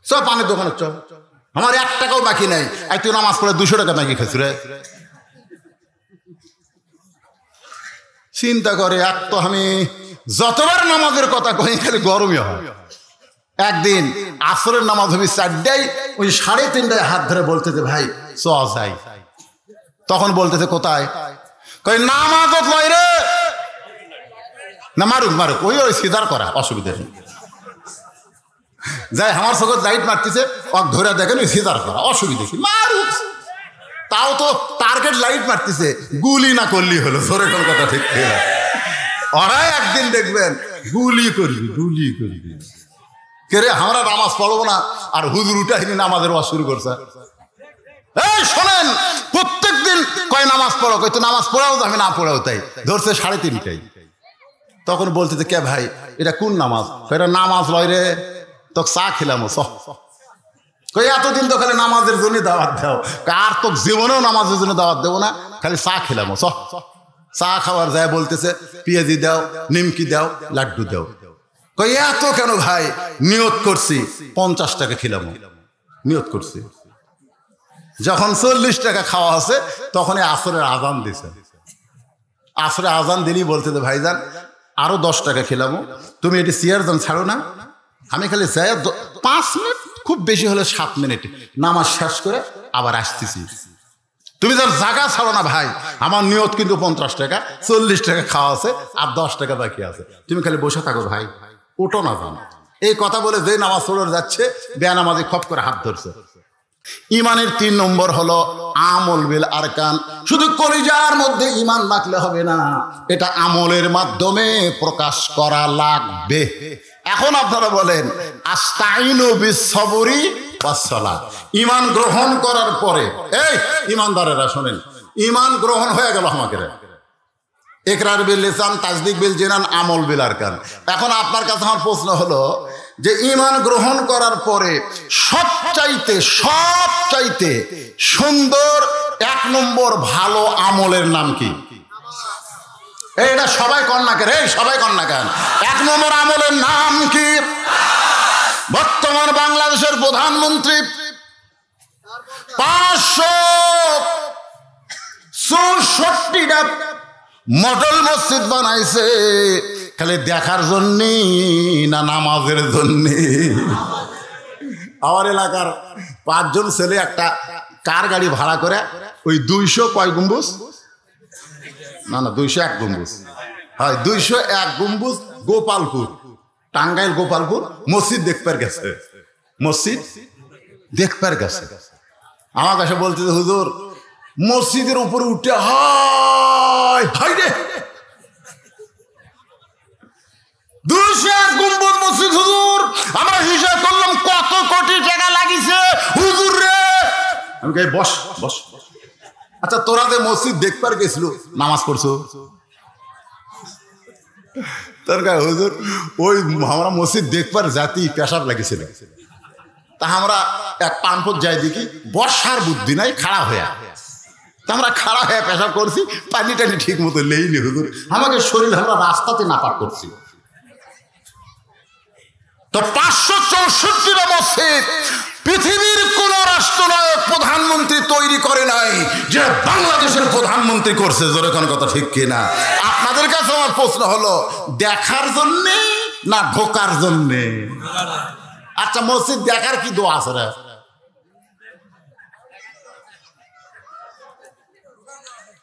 চ পানির দোকানে চ। আমার 1 টাকাও বাকি নাই। আর তুই নামাজ পড়ে 200 টাকা বাকি খাচ্ছ রে। চিন্তা করে, এক তো আমি যতবার নামাজের কথা কই খালি গরমই হয়। একদিন আসরের নামাজ হবে 4টায়, ওই 3:30টায় হাত ধরে বলতেছে ভাই চ যাই। তখন বলতেছে কোথায়? কই নামাজত লয় রে। না মারুক মারুক, ওই সিজার করা অসুবিধা নেই। যাই আমার চোখে লাইট মারতেছে, অক ধরে দেখেন ওই সিজার করা অসুবিধা কি, মারুক। তাও তো টার্গেট লাইট মারতেছে, গুলি না করলি হলো। জোরে কোন কথা ঠিক না। ওরাই একদিন দেখবেন গুলি করবি গুলি করবি। কে রে আমরা নামাজ পড়বো না, আর হুজুর উঠাইনি নামাজের ওয়াজ শুরু করছে। এই শোনেন, প্রত্যেক দিন কয় নামাজ পড়ো, কয় তো নামাজ পড়াও তো আমি না পড়াও তাই। ধরছে 3:30টায়। তখন বলতেছে কে ভাই এটা কোন নামাজ? এটা নামাজ লয় রে, তো চা খেলাম। কই এতদিন তো খালি নামাজের জন্য দাওয়াত দাও, কার তো জীবনেও নামাজের জন্য দাওয়াত দেবো না, খালি চা খেলাম। চা খাওয়ার যায় বলতেছে পেঁয়াজি দাও, নিমকি দাও, লাড্ডু দাও। কই এত কেন ভাই? নিয়ত করছি 50 টাকা খেলাম, নিয়ত করছি। যখন 40 টাকা খাওয়া আছে তখনই আসরের আজান দিছে। আসরে আজান দিলেই বলতেছে ভাইজান আরো 10 টাকা খেলাম, তুমি এটি চেয়ার যান ছাড়ো না। আমি খালি যাই 5 মিনিট, খুব বেশি হলে 7 মিনিট নামাজ শেষ করে আবার আসতেছি। তুমি যার জায়গা ছাড়ো না ভাই, আমার নিয়ত কিন্তু 50 টাকা, 40 টাকা খাওয়া আছে আর 10 টাকা বাকি আছে, তুমি খালি বসে থাকো ভাই, ওটো না জানো। এই কথা বলে যে নামাজ পড়ে যাচ্ছে, বেনামাজি খপ করে হাত ধরছে। ইমানের 3 নম্বর হলো আমল বিল আরকান। শুধু কলিজার মধ্যে ইমান রাখলে হবে না, এটা আমলের মাধ্যমে প্রকাশ করা লাগবে। এখন আপনারা বলেন আস্তাইনু বিসসবরি ওয়াস সালাত। ইমান গ্রহণ করার পরে, এই ইমানদারেরা শোনেন, ইমান গ্রহণ হয়ে গেল আমাকে, ইকরার বিল লিসান, তাসদিক বিল জিনান, আমল বিল আরকান। এখন আপনার কাছে আমার প্রশ্ন হলো যে ইমান গ্রহণ করার পরে সবচাইতে সুন্দর 1 নম্বর ভালো আমলের নাম কি? এটা সবাই কন না কেন, সবাই কন না কেন? 1 নম্বর আমলের নাম কি? বর্তমান বাংলাদেশের প্রধানমন্ত্রী 564টা মডেল মসজিদ বানাইছে, খালি দেখার জন্য না নামাজের জন্য? আমার এলাকার 5 জন ছেলে একটা কার গাড়ি ভাড়া করে ওই 200 কয় গম্বুজ, না 201 গম্বুজ, হয় 201 গম্বুজ গোপালপুর, টাঙ্গাইল গোপালপুর মসজিদ দেখবার গেছে। মসজিদ দেখবার গেছে, আমার কাছে বলতেছে হুজুর মসজিদের উপরে উঠে হায় হায় রে 201 গম্বুজ মসজিদ হুজুর, আমরা হিসাব করলাম কত কোটি টাকা লাগিছে হুজুর রে। আমি কই বস বস, আচ্ছা তোরা যে মসজিদ দেখবার গেছিল নামাজ পড়ছো? তোর গায়ে হুজুর ওই আমরা মসজিদ দেখবার জাতি পেশাব লাগিছিল, তা আমরা এক পানপথ যাই দেখি বর্ষার বুদ্ধি নাই, খাড়া হয়ে, তা আমরা খাড়া হয়ে পেশাব করছি, পানি টানি ঠিক মতো লেইনি হুজুর, আমাকে শরীর আমরা রাস্তাতে নাপাক করছি। তো 564টা মসজিদ পৃথিবীর কোন রাষ্ট্রনায়ক প্রধানমন্ত্রী তৈরি করে নাই, যে বাংলাদেশের প্রধানমন্ত্রী করছে। জোরে কোন কথা ঠিক কিনা? আপনাদের কাছে আমার প্রশ্ন হলো দেখার জন্যে না ঢোকার জন্যে? আচ্ছা মসজিদ দেখার কি দোয়া আছে রে?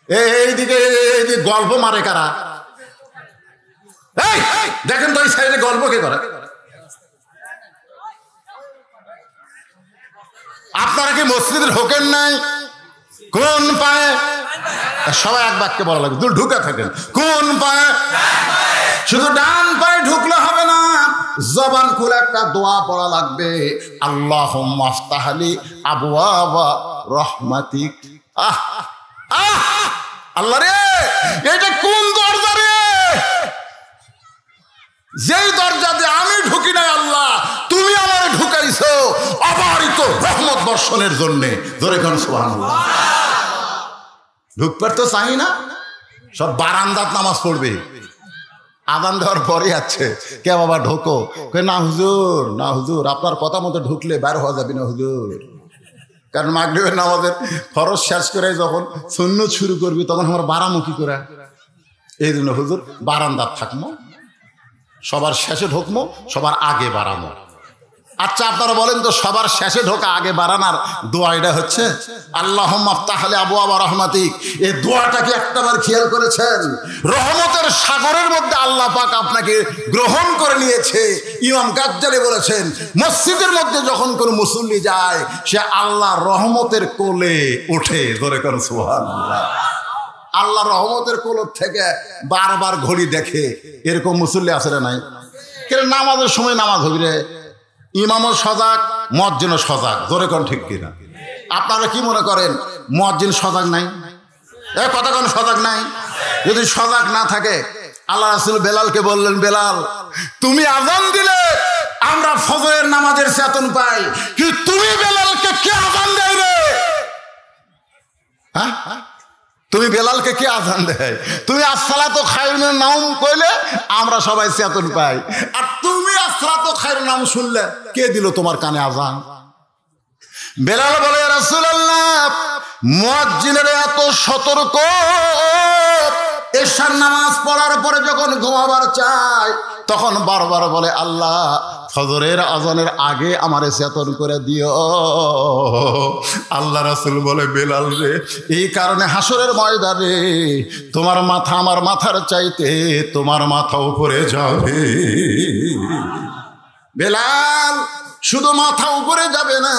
এইদিকে গল্প মারে কারা? এই দেখেন তো এই সাইডে গল্প কে করে? আপনারা কি মসজিদে ঢোকেন নাই? কোন পায়ে? সবাই এক বাক্যে বলা লাগবে, ঢুকে থাকেন। কোন পায়ে? শুধু ডান পায়ে ঢুকলে হবে না, জবান খুলে একটা দোয়া পড়া লাগবে, আল্লাহুম্মা আফতাহলি আবওয়াবা রাহমাতিক। আল্লাহ রে এটা কোন দরজা রে? যেই দরজা দিয়ে আমি ঢুকি নাই আল্লাহ তুমি আমার ঢুকাইছো অবারিত রহমত বর্ষণের জন্য। ধরে কোন সুবহানাল্লাহ। ঢুকবার তো চাই না, সব বারান্দাত নামাজ পড়বে, আযান দেওয়ার পরে আছে কে বাবা ঢোকো, না হুজুর না হুজুর, আপনার কথা মতো ঢুকলে বের হওয়া যাবে না হুজুর। কারণ মাগরিবের নামাজের ফরজ শেষ করে যখন সুন্নত শুরু করবি তখন আমার বারামুখী করে, এই জন্য হুজুর বারান্দার থাকবো, সবার শেষে ঢুকবো, সবার আগে বাড়াবো। আচ্ছা আপনারা বলেন তো, সবার শেষে ঢোকা আগে বাড়ানোর দোয়াটা হচ্ছে আল্লাহুম্মা আফতাহ লি আবওয়াব রাহমাতিক। এই দোয়াটা কি একটাবার খেয়াল করেছেন? রহমতের সাগরের মধ্যে আল্লাহ পাক আপনাকে গ্রহণ করে নিয়েছে। ইমাম গাজ্জালি বলেছেন, মসজিদের মধ্যে যখন কোনো মুসল্লি যায় সে আল্লাহর রহমতের কোলে ওঠে। ধরে করেন সুবহানাল্লাহ। আল্লাহ রহমতের কোল থেকে বারবার ঘড়ি দেখে, এরকম মুসল্লি আছে না নাই? কেন নামাজের সময় নামাজ হবি রে, ইমামও সজাগ, মুয়াজ্জিনও সজাগ। জোরে কোন ঠিক কিনা? আপনারা কি মনে করেন মুয়াজ্জিন সজাগ নাই? এ কথা কোন সজাগ নাই? যদি সজাগ না থাকে আল্লাহ রাসূল বেলালকে বললেন, বেলাল তুমি আযান দিলে আমরা ফজরের নামাজের চেতন পাই, কিন্তু তুমি বেলালকে কে আযান দেয় রে? হ্যাঁ, তুমি বেলালকে কে আযান দেয়? তুমি আসসালাতু খায়রুন মিনান নাওম কইলে আমরা সবাই চেতন পাই, আর তুমি আসসালাতু খায়রুন নাওম শুনলে কে দিল তোমার কানে আযান? বেলাল বলে, ইয়া রাসূলুল্লাহ মুয়াজ্জিনের এত সতর্ক, এশার নামাজ পড়ার পরে যখন ঘুমাবার চায় তখন বারবার বলে, আল্লাহ ফজরের আজানের আগে আমারে চেতন করে দিও। আল্লাহ রাসূল বলে, বেলাল রে, এই কারণে হাসরের ময়দানে তোমার মাথা আমার মাথার চাইতে তোমার মাথা উপরে যাবে। বেলাল শুধু মাথা উপরে যাবে না,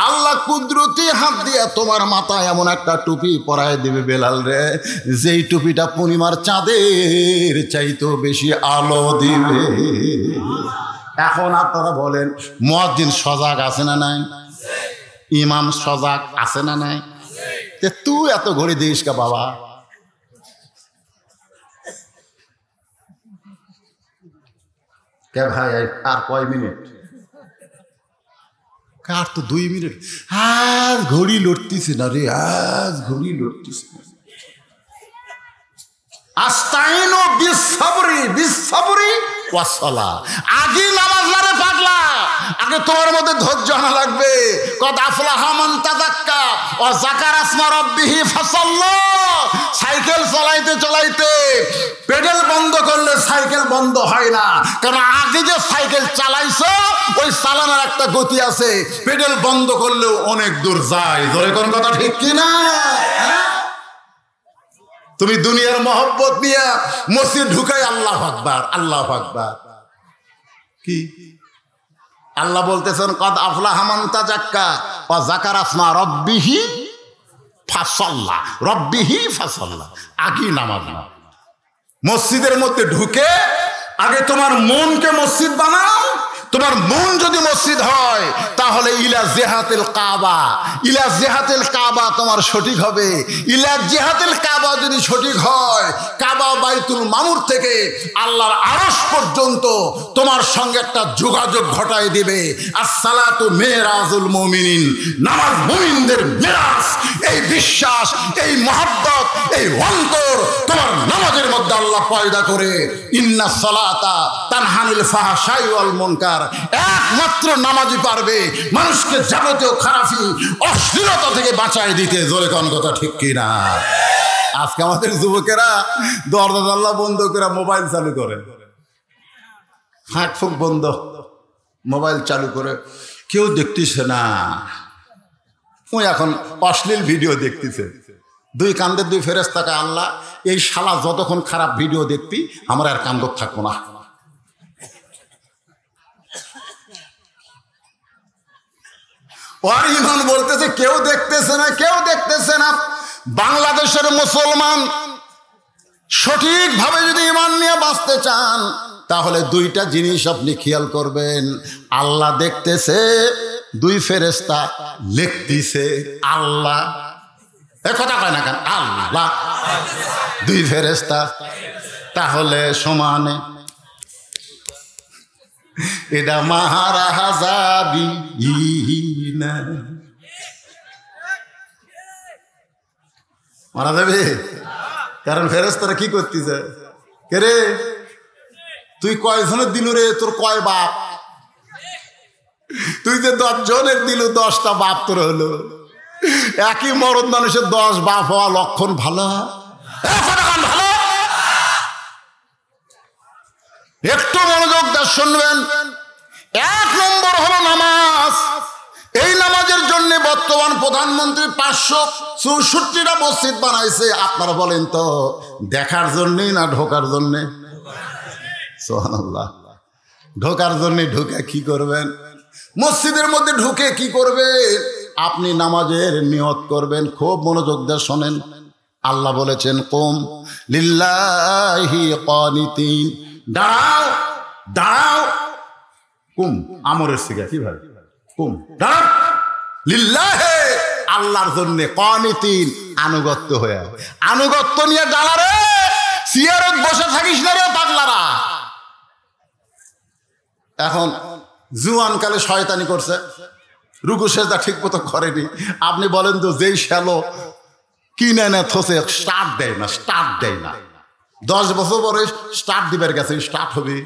আল্লাহ কুদরতি হাত দিয়ে তোমার মাথায় এমন একটা টুপি পরায় দেবে বেলাল রে, যেই টুপিটা পূর্ণিমার চাঁদের চাইতেও বেশি আলো দিবে। এখন আপনারা বলেন মুয়াজ্জিন সজাগ আছে না নাই? ইমাম সজাগ আছে না নাই? তুই এত ঘড়ি দিস কা বাবা? কে ভাই আর কয় মিনিট? কার তো 2 মিনিট। আজ ঘড়ি লড়তিছে না রে, আজ ঘড়ি লড়তিছে না। আস্তাইনু বিসসাবরি ওয়াসসালাহ। আগে নামাজ লারে পাগলা, আগে তোমার মধ্যে ধৈর্য আনা লাগবে। কদ আফলাহা মান তাযাক্কা ওয়া যাকারা ইসমা রাব্বিহি ফাসাল্লা। সাইকেল চালাইতে চালাইতে পেডেল বন্ধ করলে সাইকেল বন্ধ হয় না, কারণ আগে যে সাইকেল চালাইছো ওই চালানোর একটা গতি আছে, পেডেল বন্ধ করলেও অনেক দূর যায়। ধরে কোন কথা ঠিক কিনা? তুমি দুনিয়ার মহব্বত নিয়ে মসজিদ ঢুকাই আল্লাহু আকবার আল্লাহু আকবার। কি আল্লাহ বলতেছেন, কদ আফলাহা মান তাযাক্কা ওয়া যাকারা ইসমা রাব্বিহি ফাসাল্লা। রাব্বিহি ফাসাল্লা, আগে নামাজ না। মসজিদের মধ্যে ঢুকে আগে তোমার মনকে মসজিদ বানাও। তোমার মন যদি মসজিদ হয় তাহলে ইলা জিহাতিল কাবা, ইলা জিহাতিল কাবা তোমার সঠিক হবে। ইলা জিহাতিল কাবা যদি সঠিক হয়, কাবা বাইতুল মামুর থেকে আল্লাহর আরশ পর্যন্ত তোমার সঙ্গে একটা যোগাযোগ ঘটায় দিবে। আসসালাতু মেরাজুল মুমিনিন, নামাজ মুমিনদের মেরাজ। এই বিশ্বাস, এই মহব্বত, এই অন্তর তোমার নামাজের মধ্যে আল্লাহ পয়দা করে। ইন্নাস সালাতা তানহানিল ফাহশাই ওয়াল মুনকার। একমাত্র নামাজই পারবে মানুষকে যাবতীয় খারাপি অশ্লীলতা থেকে বাঁচায় দিতে। জোরে কোন কথা ঠিক কিনা? আজকে আমাদের যুবকেরা দরজা জানলা বন্ধ করে মোবাইল চালু করে, ফাঁক বন্ধ, মোবাইল চালু করে, কেউ দেখতেছে না। ওই এখন অশ্লীল ভিডিও দেখতেছে। 2 কান্দের 2 ফেরেশতাকে, আল্লাহ এই শালা যতক্ষণ খারাপ ভিডিও দেখবি আমরা আর কান্দ থাকবো না। আর ইমান বলতেছে কেউ দেখতেছে না, কেউ দেখতেছে না। বাংলাদেশের মুসলমান সঠিকভাবে যদি ইমান নিয়ে বাঁচতে চান তাহলে 2টা জিনিস আপনি খেয়াল করবেন। আল্লাহ দেখতেছে, 2 ফেরেশতা লিখতেছে। আল্লাহ এ কথা কয় না কেন? আল্লাহ 2 ফেরেশতা, তাহলে সমানে এটা মাহারাজাবি না মারা যাবে। কারণ ফেরেশতারা কি করতেছে, কে রে তুই কয়জনের দিল রে, তোর কয় বাপ? তুই যে 10 জনের দিল, 10টা বাপ তোর হলো। একই মরদ মানুষের 10 বাপ হওয়া লক্ষণ ভালো। ভালো, একটু মনোযোগ দিয়ে শুনবেন। 1 নম্বর হলো নামাজ। এই নামাজের জন্য বর্তমান প্রধানমন্ত্রী 564টা মসজিদ বানাইছে। আপনারা বলেন তো, দেখার জন্যই না ঢোকার জন্যে? সুবহানাল্লাহ। ঢোকার জন্য ঢুকে কি করবেন? মসজিদের মধ্যে ঢুকে কি করবে? আপনি নামাজের নিয়ত করবেন। খুব মনোযোগ দিয়ে শোনেন। আল্লাহ বলেছেন, কুম লিল্লাহি কানিতিন, দাঁড়াও দাঁড়াও। কুম আমরের সিগা, কি ভাই? কুম দাঁড়াও লিল্লাহি, আল্লাহর জন্য, কানিতিন আনুগত্য হয়ে। আনুগত্য নিয়ে দাঁড়া রে, চেয়ারে বসে থাকিস না রে পাগলারা। এখন জুয়ানকালে শয়তানি করছে, রুকু সেজদা ঠিক মতো করেনি। আপনি বলেন তো, যেই শ্যালো কিনে না থসে, স্টার্ট দেয় না, স্টার্ট দেয় না। 10 বছর পরে স্টার্ট দিবার গেছে, স্টার্ট হবে?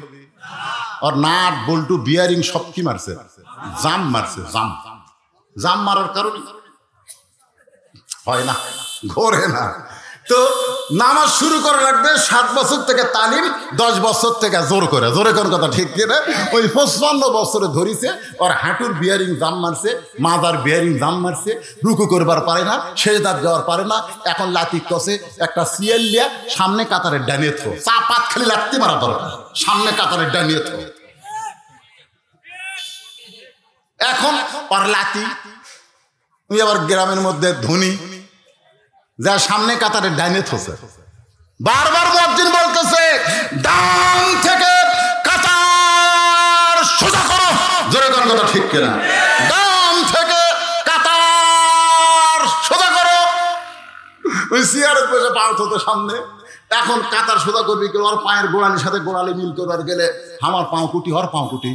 আর নাট বল্টু বিয়ারিং সব কি মারছে? জাম মারছে। জাম জাম মারার কারণে হয় না, ঘোরে না। তো নামাজ শুরু করে রাখবে 7 বছর থেকে তালিম, 10 বছর থেকে জোর করে। জোরে কোন কথা ঠিক কিনা? ওই 55 বছরে ধরিছে, ওর হাঁটুর বিয়ারিং জাম মারছে, মাজার বিয়ারিং জাম মারছে, রুকু করবার পারে না, সেজদার যাওয়ার পারে না। এখন লাতি কষে একটা সিএল লিয়া সামনে কাতারের ডানিয়ে থো, চা পাত খালি লাগতে মারা দরকার, সামনে কাতারের ডানিয়ে থো। এখন ওর লাতি, ওই আবার গ্রামের মধ্যে ধনী যা সামনে কাতারে ডাইনে থসে। বারবার মুয়াজ্জিন বলতেছে, ডান থেকে কাতার সোজা করো। জোরে কোন কথা ঠিক কিনা? ডান থেকে কাতার সোজা করো। ওই চেয়ারে বসে পা থতে সামনে। এখন কাতার সোজা করবি কেউ, আর পায়ের গোড়ালির সাথে গোড়ালি মিল করবার গেলে আমার পাও কুটি, হর পাও কুটি।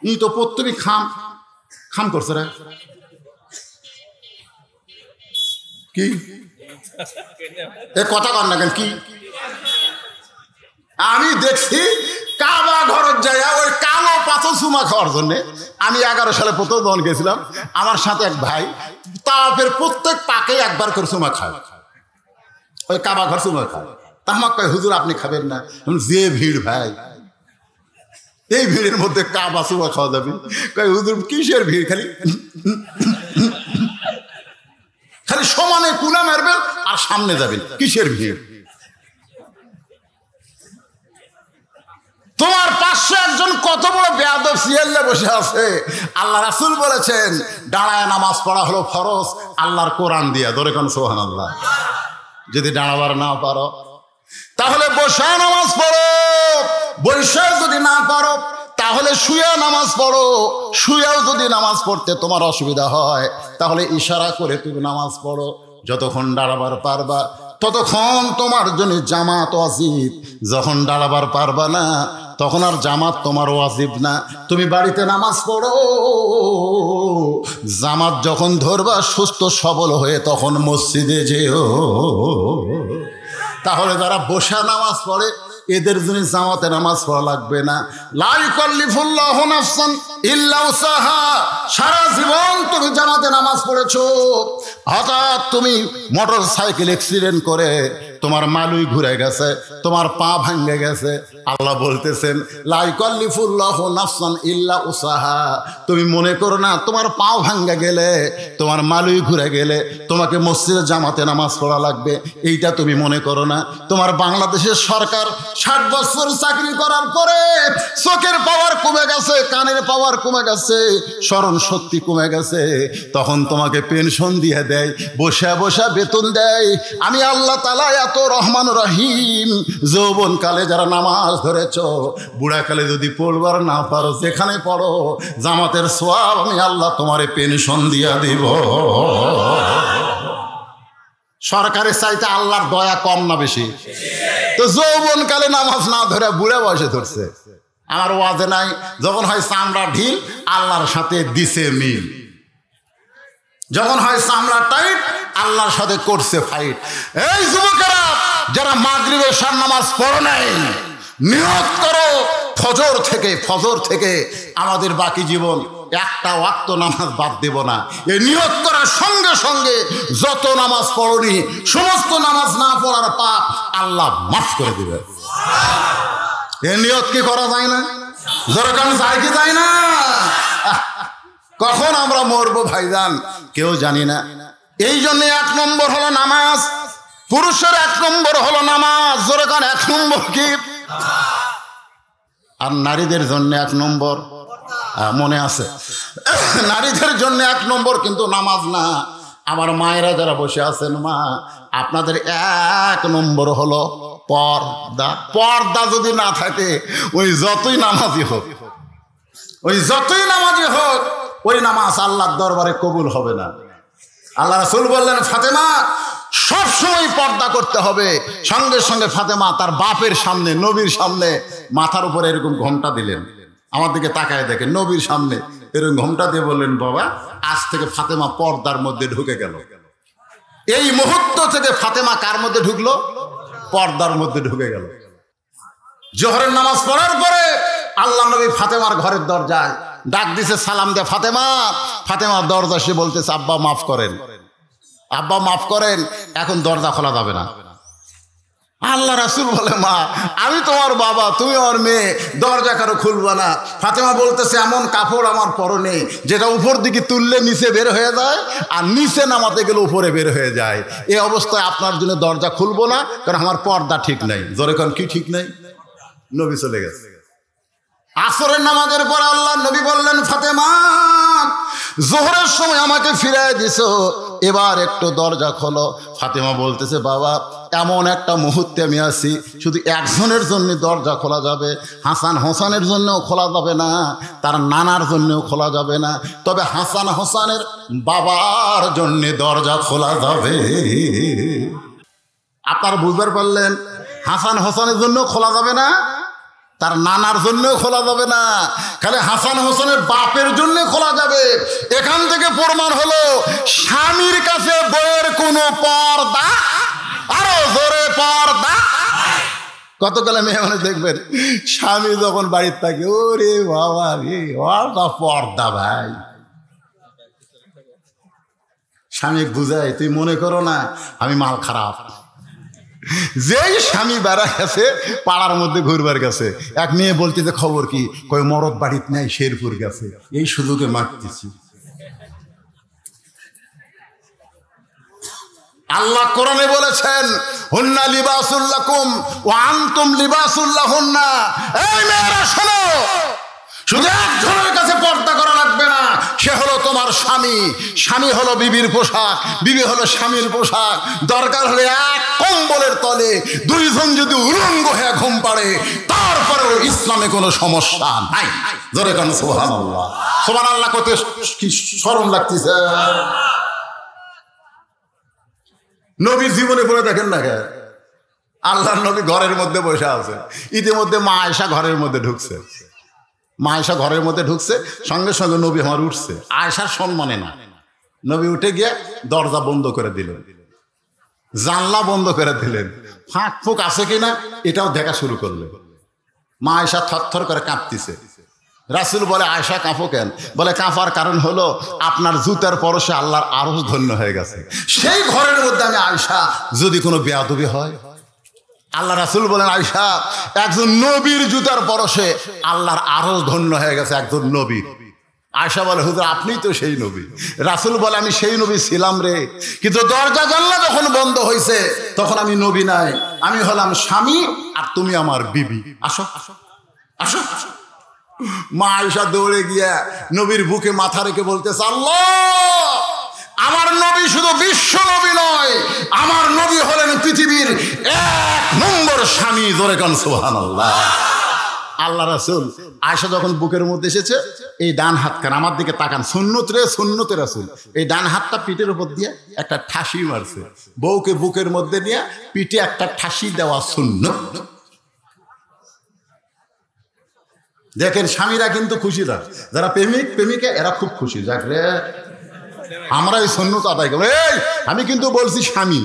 ই তো প্রত্যেকই খাম খাম করছে রে। কি এ কথা কর না কেন? কি আমি দেখছি কাবা ঘরের জায়গা ওই কালো পাথর চুমা খাওয়ার জন্য। আমি 11 সালে প্রথম যখন গেছিলাম, আমার সাথে এক ভাই তাওয়াফের প্রত্যেক পাকে একবার করে চুমা খায়, ওই কাবা ঘর চুমা খায়। তা আমাকে কয়, হুজুর আপনি খাবেন না? যে ভিড় ভাই, এই ভিড়ের মধ্যে কাবা চুমা খাওয়া যাবে? কয় হুজুর কিসের ভিড়? খালি খালি সমানে কুলা মারবেন আর সামনে যাবেন, কিসের ভিড়? তোমার পাশে একজন কত বড় বেয়াদব সিয়াল্লা বসে আছে। আল্লাহ রাসূল বলেছেন, দাঁড়ায় নামাজ পড়া হলো ফরজ আল্লাহর কোরআন দিয়া। ধরে কোন সুবহানাল্লাহ। যদি দাঁড়াবার না পারো তাহলে বসে নামাজ পড়ো, বসে যদি না পারো তাহলে শুয়ে নামাজ পড়ো। শুয়েও যদি নামাজ পড়তে তোমার অসুবিধা হয় তাহলে ইশারা করে তুমি নামাজ পড়ো। যতক্ষণ দাঁড়াবার পারবা ততক্ষণ তোমার জন্য জামাত ওয়াজিব। যখন দাঁড়াবার পারবা না তখন আর জামাত তোমার ওয়াজিব না। তুমি বাড়িতে নামাজ পড়ো, জামাত যখন ধরবা সুস্থ সবল হয়ে তখন মসজিদে যেও। তাহলে যারা বসে নামাজ পড়ে এদের জন্য জামাতে নামাজ পড়া লাগবে না। লা ইউকাল্লিফুল্লাহু নাফসান ইল্লা উসাহা। সারা জীবন তুমি জামাতে নামাজ পড়েছো, হঠাৎ তুমি মোটর সাইকেল অ্যাক্সিডেন্ট করে তোমার মালুই ঘুরে গেছে, তোমার পা ভাঙে গেছে, আল্লাহ বলতেছেন লা ইউকাল্লিফুল্লাহু নাফসান ইল্লা উসাহা। তুমি মনে করো না তোমার পাও ভাঙে গেলে, তোমার মালুই ঘুরে গেলে তোমাকে মসজিদে জামাতে নামাজ পড়া লাগবে, এইটা তুমি মনে করো না। তোমার বাংলাদেশের সরকার 60 বছর চাকরি করার পরে চোখের পাওয়ার কমে গেছে, কানের পাওয়ার কমে গেছে, স্মরণ শক্তি কমে গেছে, তখন তোমাকে পেনশন দিয়ে দেয়, বসে বসে বেতন দেয়। আমি আল্লাহ তাআলা এত রহমান রহিম। যৌবনকালে যারা নামাজ ধরেছ, বুড়াকালে যদি পড়বার না পারো, যেখানে পড়ো জামাতের সওয়াব আমি আল্লাহ তোমারে পেনশন দিয়া দিব। সরকারের চাইতে আল্লাহর দয়া কম না বেশি? তো যৌবনকালে নামাজ না ধরে বুড়া বয়সে ধরছে। আমার ওয়াজে নাই, যখন হয় চামড়া ঢিল আল্লাহর সাথে দিছে মিল, যখন হয় চামড়া টাইট আল্লাহর সাথে করছে ফাইট। এই যুবকেরা যারা মাগরিব এশার নামাজ পড়ো নাই, নিয়ত করো ফজর থেকে আমাদের বাকি জীবন একটা ওয়াক্ত নামাজ বাদ দেব না। এই নিয়ত করার সঙ্গে সঙ্গে যত নামাজ পড়নি সমস্ত নামাজ না পড়ার পাপ আল্লাহ মাফ করে দিবে। এই নিয়ত কি করা যায় না? দরকার যায় কি যায় না? কখন আমরা মরবো ভাইজান কেউ জানি না। এই জন্য 1 নম্বর হলো নামাজ। পুরুষের 1 নম্বর হলো নামাজ। দরকার 1 নম্বর কি? আর নারীদের জন্য 1 নম্বর মনে আছে? নারীদের জন্য 1 নম্বর কিন্তু নামাজ না। আমার মায়েরা যারা বসে আছেন, মা আপনাদের 1 নম্বর হলো পর্দা। পর্দা যদি না থাকে ওই যতই নামাজি হোক, ওই যতই নামাজি হোক, ওই নামাজ আল্লাহর দরবারে কবুল হবে না। আল্লাহ রাসূল বললেন ফাতেমা সবসময় পর্দা করতে হবে। সঙ্গে সঙ্গে ফাতেমা তার বাপের সামনে, নবীর সামনে মাথার উপরে এরকম ঘোমটা দিলেন। আমার দিকে তাকায় দেখেন, নবীর সামনে এরকম ঘোমটা দিয়ে বললেন বাবা আজ থেকে ফাতেমা পর্দার মধ্যে ঢুকে গেল। এই মুহূর্ত থেকে ফাতেমা কার মধ্যে ঢুকলো? পর্দার মধ্যে ঢুকে গেল। জোহরের নামাজ পড়ার পরে আল্লাহ নবী ফাতেমার ঘরের দরজায় ডাক দিছে, সালাম দে ফাতেমা। ফাতেমা দরজা সে বলতেছে আব্বা মাফ করেন, আব্বা মাফ করেন, এখন দরজা খোলা যাবে না। আল্লাহ রাসূল বলে মা আমি তোমার বাবা, তুমি আমার মেয়ে, দরজা কারো খুলবা না। ফাতেমা বলতেছে এমন কাপড় আমার পরনে যেটা উপর দিকে তুললে নিচে বের হয়ে যায়, আর নিচে নামাতে গেলে উপরে বের হয়ে যায়। এই অবস্থায় আপনার জন্য দরজা খুলবো না, কারণ আমার পর্দা ঠিক নাই। জোরে কোন কি ঠিক নাই? নবী চলে গেছে। আসরের নামাজের পর আল্লাহ নবী বললেন ফাতেমা জোহরের সময় আমাকে ফিরায় দিছো, এবার একটু দরজা খোলো। ফাতেমা বলতেছে বাবা এমন একটা মুহূর্তে আমি আছি, শুধু একজনের জন্য দরজা খোলা যাবে, হাসান হোসেনের জন্যও খোলা যাবে না, তার নানার জন্যও খোলা যাবে না, তবে হাসান হোসেনের বাবার জন্যে দরজা খোলা যাবে। আপনারা বুঝতে পারলেন? হাসান হোসেনের জন্য খোলা যাবে না, তার নানার জন্য খোলা যাবে না, খালি হাসান হোসেনের বাপের জন্য খোলা যাবে। এখান থেকে প্রমাণ হলো স্বামীর কাছে বউয়ের কোনো পর্দা, আরো জোরে পর্দা। কতকালে মেয়ে মানে দেখবেন স্বামী যখন বাড়ির থাকে ওরে বাবা রে পর্দা ভাই। স্বামী বুঝায় তুই মনে করো না আমি মাল খারাপ। যেই স্বামী বেড়া গেছে পাড়ার মধ্যে ঘুরবার গেছে, এক মেয়ে বলতেছে খবর কি, কই মরদ বাড়িতে নাই শেরপুর গেছে, এই সুযোগে মারতেছি। আল্লাহ কোরআনে বলেছেন হুন্না লিবাসুল লাকুম ওয়া আনতুম লিবাসুল লাহুন্না। এই মেয়েরা শোনো, শুধু একজনের কাছে পর্দা করা লাগবে না, সে হলো তোমার স্বামী। স্বামী হলো বিবির পোশাক, বিবি হলো স্বামীর পোশাক। দরকার হলে এক কম্বলের তলে 2 জন যদি উলঙ্গ হয়ে ঘুম পাড়ে তারপরেও ইসলামে কোনো সমস্যা নাই। জোরে কেন সুবহানাল্লাহ। সুবহানাল্লাহ কত কি শরম লাগতেছে। নবীর জীবনে পড়ে দেখেন না, আল্লাহর নবী ঘরের মধ্যে বসে আছে, ইতিমধ্যে মা আয়েশা ঘরের মধ্যে ঢুকছে। মা আয়েশা ঘরের মধ্যে ঢুকছে, সঙ্গে সঙ্গে নবী আমার উঠছে। আয়েশার সম্মানে না, নবী উঠে গিয়ে দরজা বন্ধ করে দিলেন, জানলা বন্ধ করে দিলেন, ফাঁক ফুক আছে কিনা এটাও দেখা শুরু করলেন। মা আয়েশা থরথর করে কাঁপতেছে। রাসূল বলে আয়েশা কাঁপো কেন? বলে কাঁপার কারণ হলো আপনার জুতার পরশে আল্লাহর আরশ ধন্য হয়ে গেছে। সেই ঘরের মধ্যে আমি আয়েশা যদি কোনো বেয়াদবি হয়, আল্লাহ রাসূল বলেন আয়েশা একজন নবীর জুতার পরশে আল্লাহর আরশ ধন্য হয়ে গেছে একজন নবী। আয়েশা বলে হুজুর আপনিই তো সেই নবী। রাসূল বলে আমি সেই নবী ছিলাম রে, কিন্তু দরজা জানলা যখন বন্ধ হয়েছে তখন আমি নবী নাই, আমি হলাম স্বামী আর তুমি আমার বিবি। আসো আসো। মা আয়েশা দৌড়ে গিয়া নবীর বুকে মাথা রেখে বলতেছে আল্লাহ আমার নবী শুধু বিশ্ব নবী নয়, আমার নবী হলেন পৃথিবীর 1 নম্বর স্বামী। জোরে কান সুবহানাল্লাহ। আল্লাহ রাসূল আয়েশা যখন বুকের মধ্যে এসেছে, এই ডান হাত কান আমার দিকে তাকান, সুন্নত রে সুন্নতে রাসূল, এই ডান হাতটা পিঠের উপর দিয়ে একটা ঠাসি মারছে। বউকে বুকের মধ্যে নিয়ে পিঠে একটা ঠাসি দেওয়া সুন্নত। দেখেন স্বামীরা কিন্তু খুশি, যারা প্রেমিক প্রেমিকা এরা খুব খুশি, যাক রে আমরা এই সুন্নত আদায় করবো। এই আমি কিন্তু বলছি স্বামী।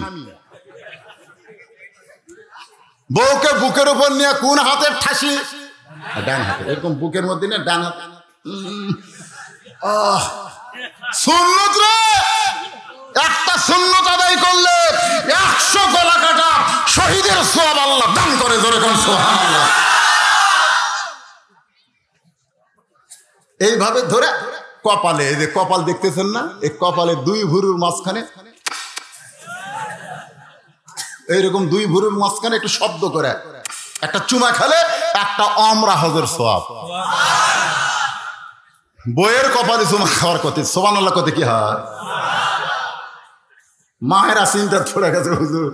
বউকে বুকের উপর নিয়ে কোন হাতের ঠাসি? ডান হাতে, এরকম বুকের মধ্যে নিয়ে ডান হাত সুন্নত রে, একটা সুন্নত আদায় করলে 100 গলা কাটা শহীদের সওয়াব আল্লাহ দান করে। জোরে কোন সুবহানাল্লাহ। এইভাবে ধরে কপালে, এই যে কপাল দেখতেছেন না, এই কপালে 2 ভুরুর মাঝখানে এইরকম 2 ভুরুর মাঝখানে একটু শব্দ করে একটা চুমা খেলে একটা ওমরা হজের সওয়াব। বইয়ের কপালে চুমা খাওয়ার কথা সুবহানাল্লাহ কত কি হয়। মায়েরা চিন্তা পড়ে গেছে হুজুর,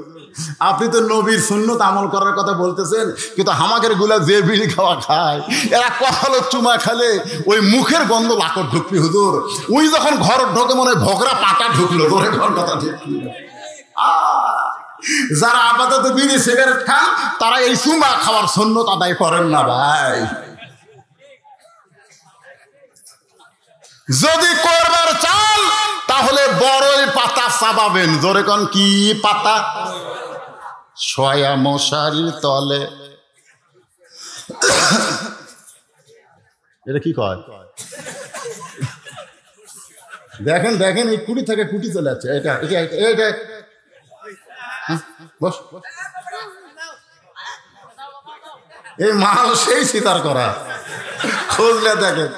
আপনি তো নবীর সুন্নত আমল করার কথা বলতেছেন, কিন্তু হামাকের গুলা যে বিড়ি খাওয়া খায় এরা কপালে চুমা খেলে ওই মুখের গন্ধ লাকড় ঢুকবি হুজুর। ওই যখন ঘর ঢোকে মনে হয় ভোগরা পাটা ঢুকলো। ধরে ঘর কথা ঠিক। যারা আপাতত বিড়ি সিগারেট খান তারা এই চুমা খাওয়ার সুন্নত আদায় করেন না ভাই। যদি করবার চান তাহলে বড়ই পাতা চাবাবেন। জোরে কোন কি পাতা? শয়া মশারির তলে। এটা কি কয়? দেখেন দেখেন, এই কুটি থেকে কুটি চলে যাচ্ছে। এটা এটা এটা বস, এই মাল সেই স্বীকার করা খুঁজলে দেখেন।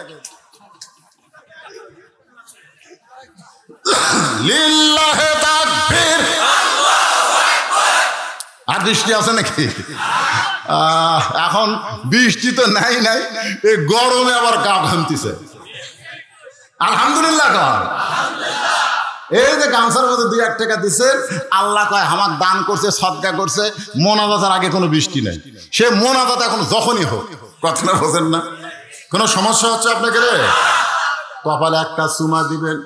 লিল্লাহে তাকবীর। আর বৃষ্টি আছে নাকি? এখন বৃষ্টি তো নাই, এই গরমে আবার গা ঘামতিছে। আলহামদুলিল্লাহ কর। এই যে গামছার মধ্যে 2-1 টাকা দিছে, আল্লাহ কয় আমাক দান করছে, সদকা করছে। মোনাজাতের আগে কোনো বৃষ্টি নাই। সে মোনাজাত এখন যখনই হোক, কথাটা বোঝেন না? কোনো সমস্যা হচ্ছে আপনাকে রে? কপালে একটা চুমা দিবেন।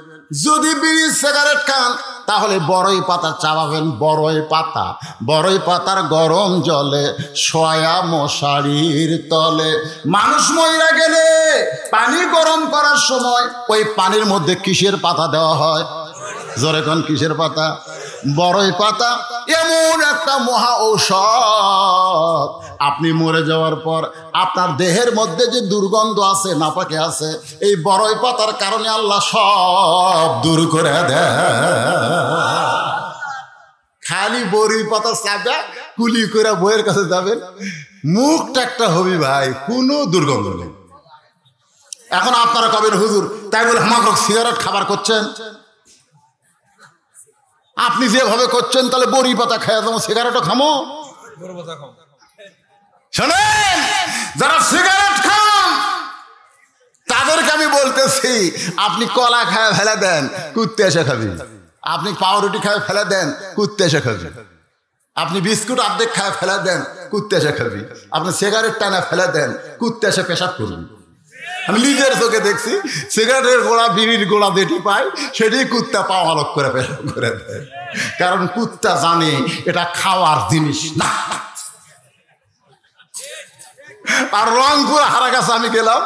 যদি বিড়ি সিগারেট খান তাহলে বড়ই পাতা চাবাবেন। বড়ই পাতার গরম জলে শয়া মশারির তলে। মানুষ মইরা গেলে পানি গরম করার সময় ওই পানির মধ্যে কিসের পাতা দেওয়া হয়? জোরে কোন কিসের পাতা? বড়ই পাতা। এমন একটা মহা ঔষধ, আপনি মরে যাওয়ার পর আপনার দেহের মধ্যে যে দুর্গন্ধ আছে, নাপাকে আছে, এই বড়ই পাতার কারণে আল্লাহ সব দূর করে দেয়। খালি বড়ই পাতা চাপা কুলি করে বইয়ের কাছে যাবেন, মুখটা একটা হবি ভাই, কোনো দুর্গন্ধ নেই। এখন আপনারা কবেন হুজুর তাই বলে আমাকে সিগারেট খাবার করছেন? আপনি যেভাবে করছেন তাহলে বড়ি পাতা খাইয়া যাবো, সিগারেটও খামো। শোনেন, যারা সিগারেট খান তাদেরকে আমি বলতেছি, আপনি কলা খায় ফেলে দেন, কুত্তে এসে খাবি। আপনি পাউরুটি খায় ফেলে দেন, কুত্তে এসে খাবি। আপনি বিস্কুট অর্ধেক খায় ফেলে দেন, কুত্তে এসে খাবি। আপনি সিগারেট টানা ফেলে দেন, কুত্তে এসে পেশাব করবি। আমি নিজের চোখে দেখছি, সিগারেটের গোড়া, বিড়ির গোড়া যেটি পায় সেটি কুত্তা পাও আলোক করে পেশাব করে দেয়। কারণ কুত্তা জানে এটা খাওয়ার জিনিস না। আর রংপুর হারাগাছা আমি গেলাম,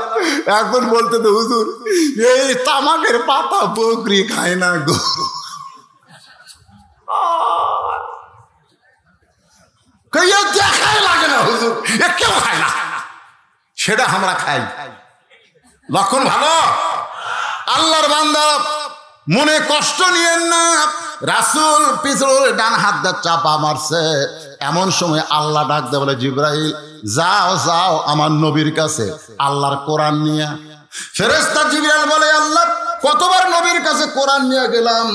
একজন বলতে তো হুজুর এই তামাকের পাতা বকরি খায় না গো। দেখাই লাগে না হুজুর, কেউ খায় না, সেটা আমরা খাই। লক্ষণ ভালো। আল্লাহর বান্দা মনে কষ্ট নিয়েন না। রাসূল পিছনে ডান হাত দিয়ে চাপা মারছে, এমন সময় আল্লাহ ডাক দেয়, বলে জিবরাইল যাও যাও আমার নবীর কাছে আল্লাহর কোরআন নিয়ে। ফেরেশতা জিবরাইল বলে আল্লাহ কতবার নবীর কাছে কোরআন নিয়ে গেলাম,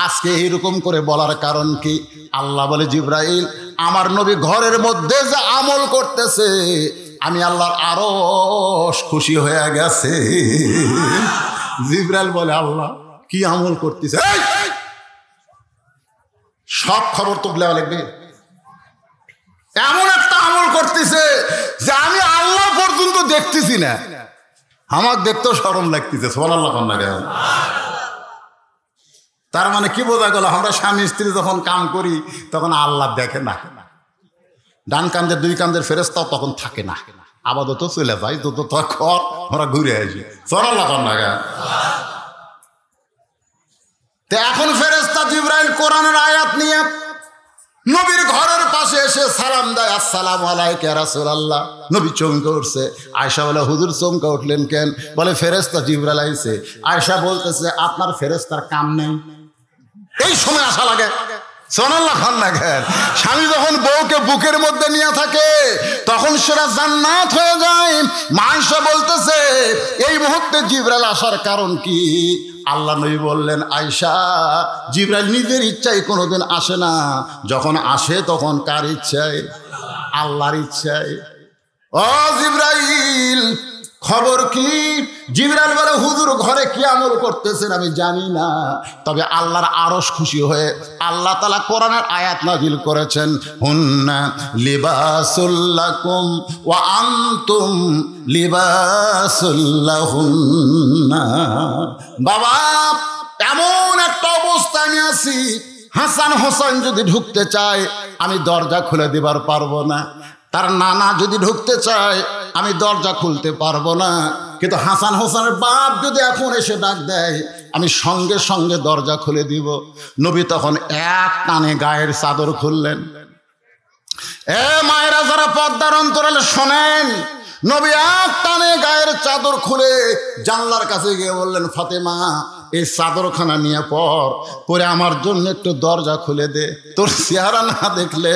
আজকে এরকম করে বলার কারণ কি? আল্লাহ বলে জিবরাইল আমার নবী ঘরের মধ্যে যে আমল করতেছে আমি আল্লাহর আরো খুশি হয়ে গেছে। জিবরাইল বলে আল্লাহ কি আমল করতেছে? সব খবর তো লাগবে। এমন একটা আমল করতেছে যে আমি আল্লাহ পর্যন্ত দেখতেছি না, আমার দেখতেও শরম লাগতেছে। সুবহানাল্লাহ। তার মানে কি বোঝা গেল? আমরা স্বামী স্ত্রী যখন কাম করি তখন আল্লাহ দেখে না, ডান কান্দের 2 কান্দের ফেরেশতাও তখন থাকে না, আপাতত চলে যায়, তো তখন আমরা ঘুরে আসি। সুবহানাল্লাহ। এখন ফেরেশতা জিবরাইল কোরআনের আয়াত নিয়ে নবীর ঘরের পাশে এসে সালাম দেয়, আসসালামু আলাইকা ইয়া রাসূলুল্লাহ। নবী চমকে উঠছে। আয়েশা বলে, হুজুর চমকে উঠলেন কেন? বলে, ফেরেশতা জিবরাইল আইছে। আয়েশা বলতেছে, আপনার ফেরেশতার কাম নেই? এই সময় আসা লাগে? সুবহানাল্লাহ খান না কেন? স্বামী যখন বউকে বুকের মধ্যে নিয়ে থাকে তখন সেটা জান্নাত হয়ে যায়। আয়েশা বলতেছে, এই মুহূর্তে জিবরাইল আসার কারণ কি? আল্লাহ নবী বললেন, আয়েশা, জিবরাইল নিজের ইচ্ছায় কোনোদিন আসে না, যখন আসে তখন কার ইচ্ছায়? আল্লাহর ইচ্ছায়। ও জিবরাইল, খবর কি? জিবরাইল বলে, হুজুর ঘরে কি আমল করতেছেন আমি জানি না, তবে আল্লাহর আরশ খুশি হয়ে আল্লাহ তাআলা কোরআনের আয়াত নাযিল করেছেন, হুন্না লিবাসুল লাকুম ওয়া আনতুম লিবাসুল লাহুন্না। বাবা, এমন একটা অবস্থায় আমি আছি, হাসান হোসেন যদি ঢুকতে চায় আমি দরজা খুলে দিবার পারবো না, তার নানা যদি ঢুকতে চায় আমি দরজা খুলতে পারবো না, কিন্তু হাসান হোসেনের বাপ যদি এখন এসে ডাক দেয় আমি সঙ্গে সঙ্গে দরজা খুলে দিব। নবী তখন এক টানে গায়ের চাদর খুললেন। এ মায়েরা যারা পর্দার অন্তরালে শোনেন, নবী এক টানে গায়ের চাদর খুলে জানলার কাছে গিয়ে বললেন, ফাতেমা, এই চাদরখানা নিয়ে পরে আমার জন্য একটু দরজা খুলে দে, তোর চেহারা না দেখলে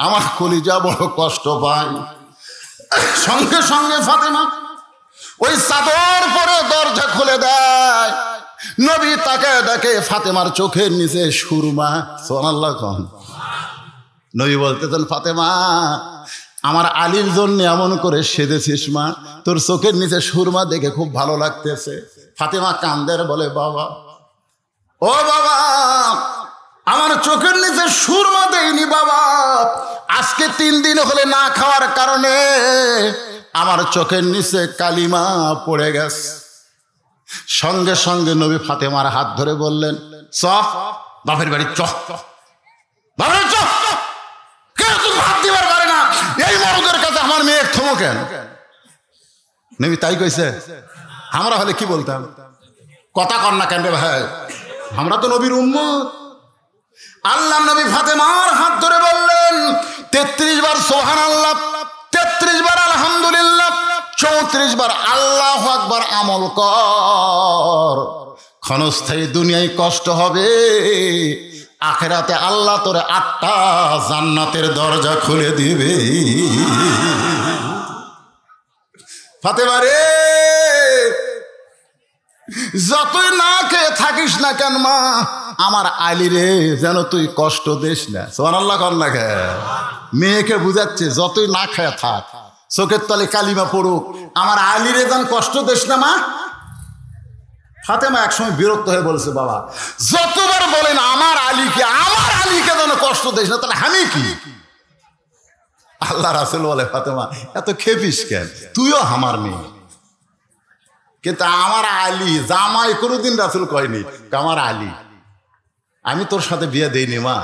আমার কলিজা বড় কষ্ট পায়। সঙ্গে সঙ্গে ফাতেমা ওই চাদর পরে দরজা খুলে দেয়। নবী তাকে দেখে ফাতেমার চোখের নিচে সুরমা। সুবহানাল্লাহ খান। নবী বলতেছেন, ফাতেমা, আমার আলীর জন্য এমন করে সেজেছিস মা, তোর চোখের নিচে সুরমা দেখে খুব ভালো লাগতেছে। ফাতেমা কান্দের বলে, বাবা, ও বাবা, আমার চোখের নিচে সুরমা দেয়নি বাবা, আজকে 3 দিন হলে না খাওয়ার কারণে আমার চোখের নিচে কালিমা পড়ে গেছে। সঙ্গে সঙ্গে নবী ফাতেমার হাত ধরে বললেন, চ বাপের বাড়ি, চ বাপের চ, কেউ তো ভাত দিবার পারে না, এই মরদের কাছে আমার মেয়ের থমো কেন? নবী তাই কইছে? আমরা হলে কি বলতাম? কথা কর না কেন রে ভাই, আমরা তো নবীর উম্মত। আল্লাহ নবী ফাতেমার হাত ধরে বললেন, 33 বার সুবহানাল্লাহ, 33 বার আলহামদুলিল্লাহ, 34 বার আল্লাহু আকবার আমল কর। ক্ষণস্থায়ী দুনিয়ায় কষ্ট হবে, আখেরাতে আল্লাহ তোরে 8টা জান্নাতের দরজা খুলে দিবে। ফাতেমা রে, যতই না খেয়ে থাকিস না কেন মা, আমার আলী রে যেন তুই কষ্ট দিস না। সুবহানাল্লাহ কর না কে? মেয়েকে বুঝাচ্ছে, যতই না খেয়ে থাক, চোখের তলে কালিমা পড়ুক, আমার আলী রে যেন কষ্ট দিস না মা। ফাতেমা একসময় বিরক্ত হয়ে বলেছে, বাবা যতবার বলেন আমার আলীকে যেন কষ্ট দিস না, তাহলে আমি কি? আল্লাহ রাসূল বলে, ফাতেমা এত খেপিস কেন, তুইও আমার মেয়ে। কিন্তু আমার আলী জামাই কোনোদিন রাসূল কয়নি, আমার আলী, আমি তোর সাথে বিয়ে দেইনি মা।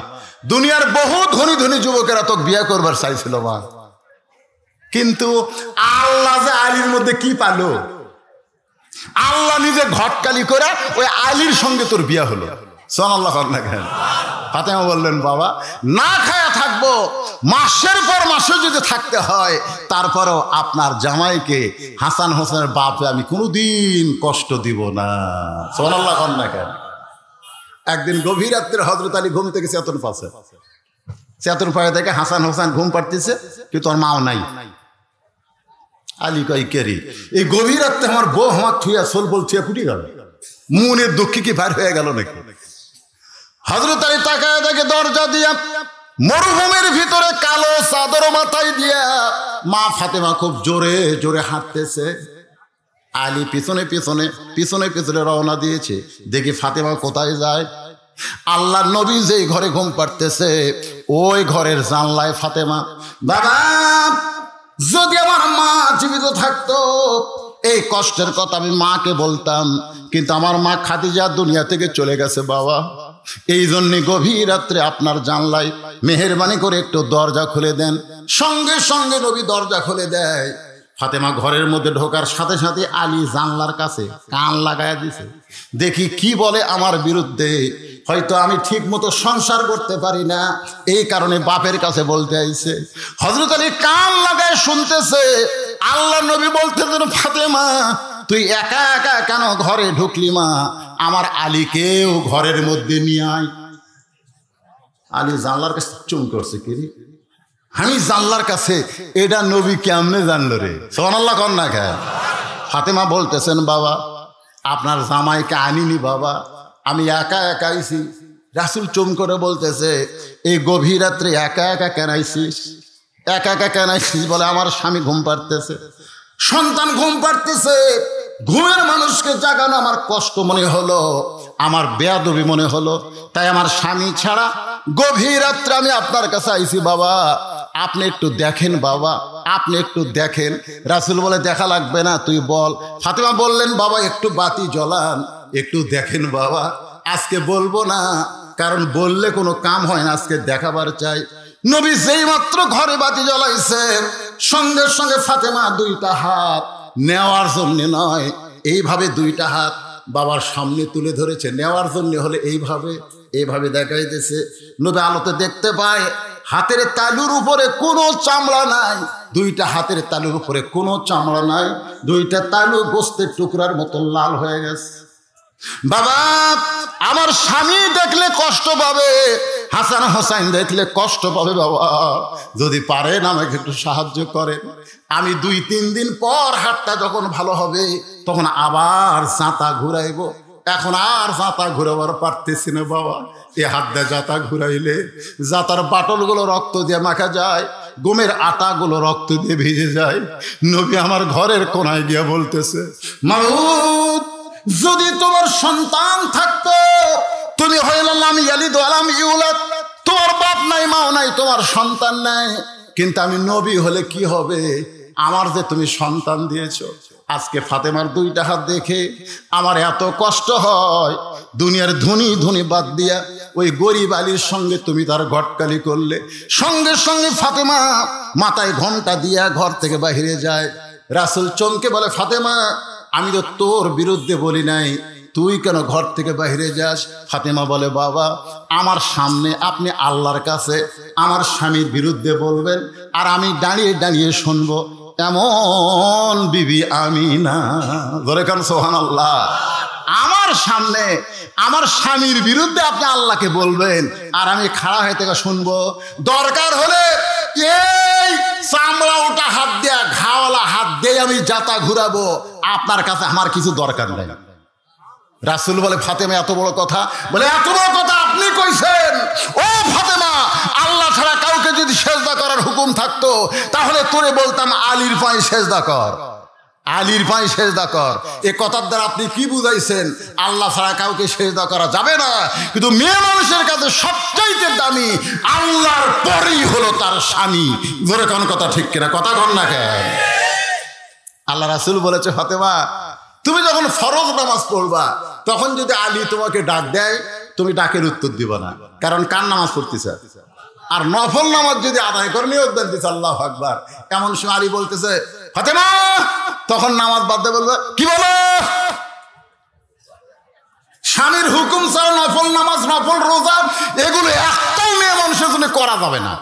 দুনিয়ার বহু ধনী ধনী যুবকেরা তোকে বিয়ে করবার চাইছিল মা, কিন্তু আল্লাহ যে আলীর মধ্যে কি পালো, আল্লাহ নিজে ঘটকালি করে ওই আলীর সঙ্গে তোর বিয়ে হলো। সুবহানাল্লাহ না কেন? ফাতেমা বললেন, বাবা না খায়া থাকবো, মাসের পর মাসে যদি থাকতে হয়, তারপরেও আপনার জামাইকে হাসান হোসেনের বাপে আমি কোনোদিন কষ্ট দিব না। সুবহানাল্লাহ না কেন? একদিন গভীর রাত্রে হযরত আলী ঘুম থেকে চেতন পায়ে দেখে হাসান হোসেন ঘুম পাড়তেছে, কিন্তু ওর মাও নাই। আলী কই, কেরি এই গভীর রাত্রে আমার বউ আমার থুইয়া সোল বল থুইয়া ফুটি গেল, মনের দুঃখী কি বাইর হয়ে গেল নাকি? হযরত আলী তাকায় দেখে দরজা দিয়া মরুভূমির ভিতরে কালো চাদর মাথায় দিয়া মা ফাতেমা খুব জোরে জোরে হাঁটতেছে। আলী পিছনে পিছনে পিছনে পিছনে রওনা দিয়েছে। দেখি ফাতেমা কোথায় যায়। আল্লাহর নবী যেই ঘরে ঘুম পাড়তেছে ওই ঘরের জানলায় ফাতেমা, বাবা যদি আমার মা জীবিত থাকতো এই কষ্টের কথা আমি মাকে বলতাম, কিন্তু আমার মা খাদিজা দুনিয়া থেকে চলে গেছে বাবা, এই জন্য গভীর রাত্রে আপনার জানলায় মেহেরবানি করে একটু দরজা খুলে দেন। সঙ্গে সঙ্গে নবী দরজা খুলে দেয়। ফাতেমা ঘরের মধ্যে ঢোকার সাথে সাথে আলী জানলার কাছে কান লাগায়া দিছে, দেখি কি বলে আমার বিরুদ্ধে। হয়তো আমি ঠিক মতো সংসার করতে পারি না, এই কারণে বাপের কাছে বলতে আইছে। হযরত আলী কান লাগায় শুনতেছে, আল্লাহ নবী বলতেছেন, ফাতেমা তুই একা একা কেন ঘরে ঢুকলি মা, আমার আলীকেও ঘরের মধ্যে নিয়ে আয়। আলী জানলার কাছে চুম করছে, কি রে আমি জানলার কাছে, এটা নবী কেমনে জানলো রে? সুবহানাল্লাহ কর না কেন? ফাতেমা বলতেছেন, বাবা আপনার জামাইকে আনিনি বাবা, আমি একা একা আইছি। রাসূল চুম করে বলতেছে, এই গভীর রাত্রে একা একা কেন আইছিস? একা একা কেন আইছিস? বলে আমার স্বামী ঘুম পাড়তেছে, সন্তান ঘুম পাড়তেছে, ঘুমের মানুষকে জাগানো আমার কষ্ট মনে হলো, আমার বেয়াদবি মনে হলো, তাই আমার স্বামী ছাড়া গভীর রাত্রে আমি আপনার কাছে আইছি বাবা, আপনি একটু দেখেন বাবা, আপনি একটু দেখেন। রাসূল বলে, দেখা লাগবে না, তুই বল। ফাতেমা বললেন, বাবা একটু বাতি জ্বলান, একটু দেখেন বাবা। আজকে বলবো না, কারণ বললে কোনো কাম হয় না, আজকে দেখাবার চাই। নবী যেই মাত্র ঘরে বাতি জ্বলাইছেন, সঙ্গে সঙ্গে ফাতেমা দুইটা হাত নেওয়ার জন্য নয়, এইভাবে দুইটা হাত বাবার সামনে তুলে ধরেছে। নেওয়ার জন্য হলে এইভাবে এইভাবে দেখাইতেছে। নবী আলোতে দেখতে পায় হাতের তালুর উপরে কোনো চামড়া নাই, দুইটা হাতের তালুর উপরে কোনো চামড়া নাই, দুইটা তালু গোস্তের টুকরার মতো লাল হয়ে গেছে। বাবা আমার স্বামী দেখলে কষ্ট পাবে, হাসান হোসাইন দেখলে কষ্ট পাবে বাবা, যদি পারেন আমাকে একটু সাহায্য করেন। আমি 2-3 দিন পর হাতটা যখন ভালো হবে তখন আবার জাঁতা ঘুরাইব, এখন আর জাঁতা ঘুরাবার পারতেছি না বাবা। এ হাত দিয়ে জাঁতা ঘুরাইলে জাঁতার বাটলগুলো রক্ত দিয়ে মাখা যায়, গমের আটাগুলো রক্ত দিয়ে ভিজে যায়। নবী আমার ঘরের কোনায় গিয়া বলতেছে, মাউদ যদি তোমার সন্তান থাকতো, তুমি হইলাম ইয়ালিদ ওয়ালাম ইউলাদ, তোমার বাপ নাই মাও নাই, তোমার সন্তান নাই, কিন্তু আমি নবী হলে কি হবে, আমার যে তুমি সন্তান দিয়েছো। আজকে ফাতেমার দুইটা হাত দেখে আমার এত কষ্ট হয়, দুনিয়ার ধনী ধনী বাদ দিয়া ওই গরিব আলীর সঙ্গে তুমি তার ঘটকালি করলে। সঙ্গে সঙ্গে ফাতেমা মাথায় ঘোমটা দিয়া ঘর থেকে বাহিরে যায়। রাসূল চমকে বলে, ফাতেমা আমি তো তোর বিরুদ্ধে বলি নাই, তুই কেন ঘর থেকে বাইরে যাস? ফাতেমা বলে, বাবা আমার সামনে আপনি আল্লাহর কাছে আমার স্বামীর বিরুদ্ধে বলবেন, আর আমি দাঁড়িয়ে দাঁড়িয়ে শুনবো, এমন বিবি আমি না। ধরে কান সুবহানাল্লাহ। আমার সামনে আমার স্বামীর বিরুদ্ধে আপনি আল্লাহকে বলবেন, আর আমি খাড়া হয়ে থেকে শুনবো। দরকার হলে এই চামড়া ওটা হাত দেয়া ঘাওয়ালা হাত দিয়ে আমি জাতা ঘুরাবো, আপনার কাছে আমার কিছু দরকার নাই। রাসূল বলে, ফাতেমা এত বড় কথা? বলে, এত বড় কথা আপনি কইছেন? ও ফাতেমা, আল্লাহ ছাড়া কাউকে যদি সেজদা করার হুকুম থাকতো তাহলে তোরে বলতাম আলীর পায়ে সেজদা কর, আলীর পায়ে সেজদা কর। এ কথার দ্বারা আপনি কি বুঝাইছেন? আল্লাহ ছাড়া কাউকে সেজদা করা যাবে না, কিন্তু মেয়ে মানুষের কাছে সবচাইতে দামি আল্লাহর পরেই হলো তার স্বামী। ধরে কোন কথা ঠিক কিনা? কথা কন না কেন? আল্লাহ রাসূল বলেছে, ফাতেমা তুমি যখন ফরজ নামাজ পড়বা তখন যদি আলী তোমাকে ডাক দেয়, তুমি ডাকের উত্তর দিবা না, কারণ কার নামাজ পড়তেছে। আর নফল নামাজ যদি আদায় করে নিয়োগ দিতেছে আল্লাহু আকবার, এমন সময় আলী বলতেছে, ফাতেমা, তখন নামাজ বাদ দিয়ে বলবে, কি বলো? স্বামীর হুকুম ছাড়া নফল নামাজ, নফল রোজা, এগুলো একটাও মেয়ে মানুষের জন্য করা যাবে না।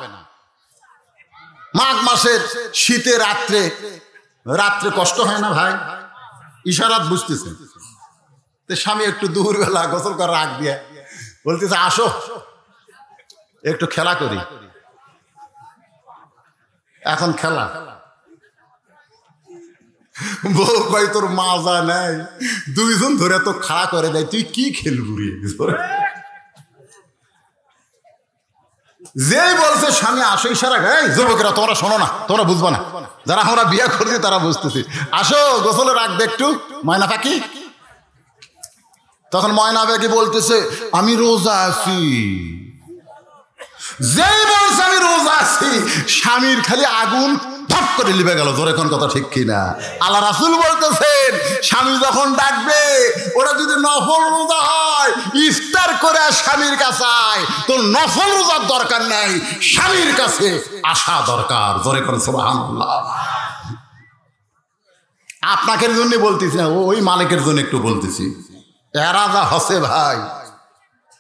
মাঘ মাসের শীতে রাত্রে রাত্রে কষ্ট হয় না ভাই? ইশারাত বুঝতেছে। স্বামী একটু দুপুরবেলা গোসল করে রাগ দিয়ে বলতেছে, আসো একটু খেলা করি। এখন খেলা, বউ ভাই তোর মাজা নাই, দুইজন ধরে তো খাড়া করে দেয়, তুই কি খেলবি? যেই বলছে স্বামী আসো, ইশারা, যুবকেরা তোমরা শোনো না, তোমরা বুঝবো না, যারা আমরা বিয়ে করছি তারা বুঝতেছি, আসো গোসলে রাখবে একটু। ময়না পাখি, তখন ময়না পাখি বলতেছে, আমি রোজা আছি। যেই বলছে আমি রোজা আছি, স্বামীর খালি আগুন ফট করে লিবে গেল। ধরে কোন কথা ঠিক কিনা? আল্লাহ রাসূল বলতেছেন, স্বামী যখন ডাকবে, ওরা যদি নফল রোজা হয়, ইফতার করে স্বামীর কাছে আয়, তোর নফল রোজার দরকার নাই, স্বামীর কাছে আসা দরকার। ধরে কোন সুবহানাল্লাহ। আপনাকে জন্য বলতেছি না, ওই মালিকের জন্য একটু বলতেছি। এরা যা হসে ভাই,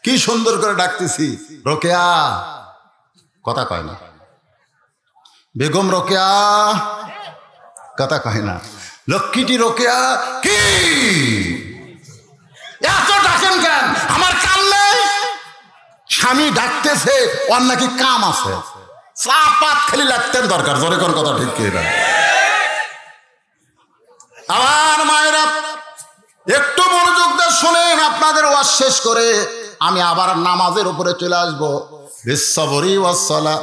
কি সুন্দর করে ডাকতেছি, রোকেয়া, কথা কয় না। বেগম রোকেয়া, কথা কয় না। লক্ষ্মীটি রোকেয়া, কি এত ডাকেন কেন? আমার কাম নেই? স্বামী ডাকতেছে, ওর নাকি কাম আছে, চা পাত খালি লাগতেন দরকার। জোরে কোন কথা ঠিক কি না? আমার মায়েরা একটু মনোযোগ দিয়ে শুনেন, আপনাদের ওয়াজ শেষ করে আমি আবার নামাজের উপরে চলে আসবো। বিশ্ববরি ওয়াসসালা,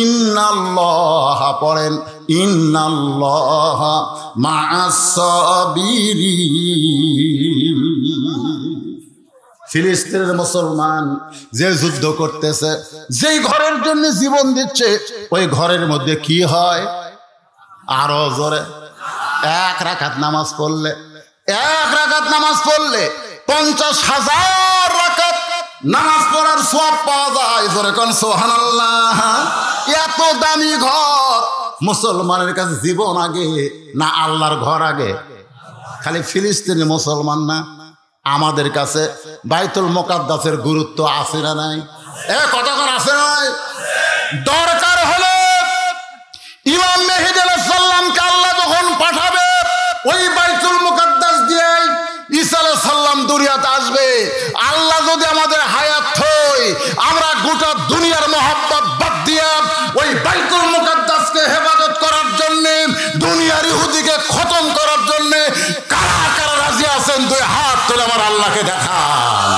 ইন্নাল্লাহ পড়েন, ইন্নাল্লাহ মা'আস সাবিরিন। ফিলিস্তিনের মুসলমান যে যুদ্ধ করতেছে, যেই ঘরের জন্য জীবন দিচ্ছে, ওই ঘরের মধ্যে কি হয়? আরো জোরে, এক রাকাত নামাজ পড়লে, এক রাকাত নামাজ পড়লে 50,000 রাকাত নামাজ পড়ার সওয়াব পাওয়া যায়। জোরে কোন সুবহানাল্লাহ। এত দামি ঘর মুসলমানের কাছে জীবন আগে না আল্লাহর ঘর আগে? খালি ফিলিস্তিনি মুসলমান না, আমাদের কাছে বাইতুল মুকাদ্দাসের গুরুত্ব আছে না নাই? কতক্ষণ আছে নাই? দরকার হলে ইমাম মেহেদী আলাইহিস সালামকে আল্লাহ যখন পাঠাবে, ওই বাইতুল মুকাদ্দাস দিয়ে ঈসা আলাইহিস সালাম দুনিয়াতে আসবে। আল্লাহ যদি আমাদের হায়াত হয়, আমরা গোটা দুনিয়ার মহব্বত বাদ দিয়ে ওই বাইতুল মুকাদ্দাসকে হেফাজত করার জন্য, দুনিয়ার ইহুদিকে খতম করার জন্য কারা কারা রাজি আছেন? দুই হাত তুলে আমার আল্লাহকে দেখান।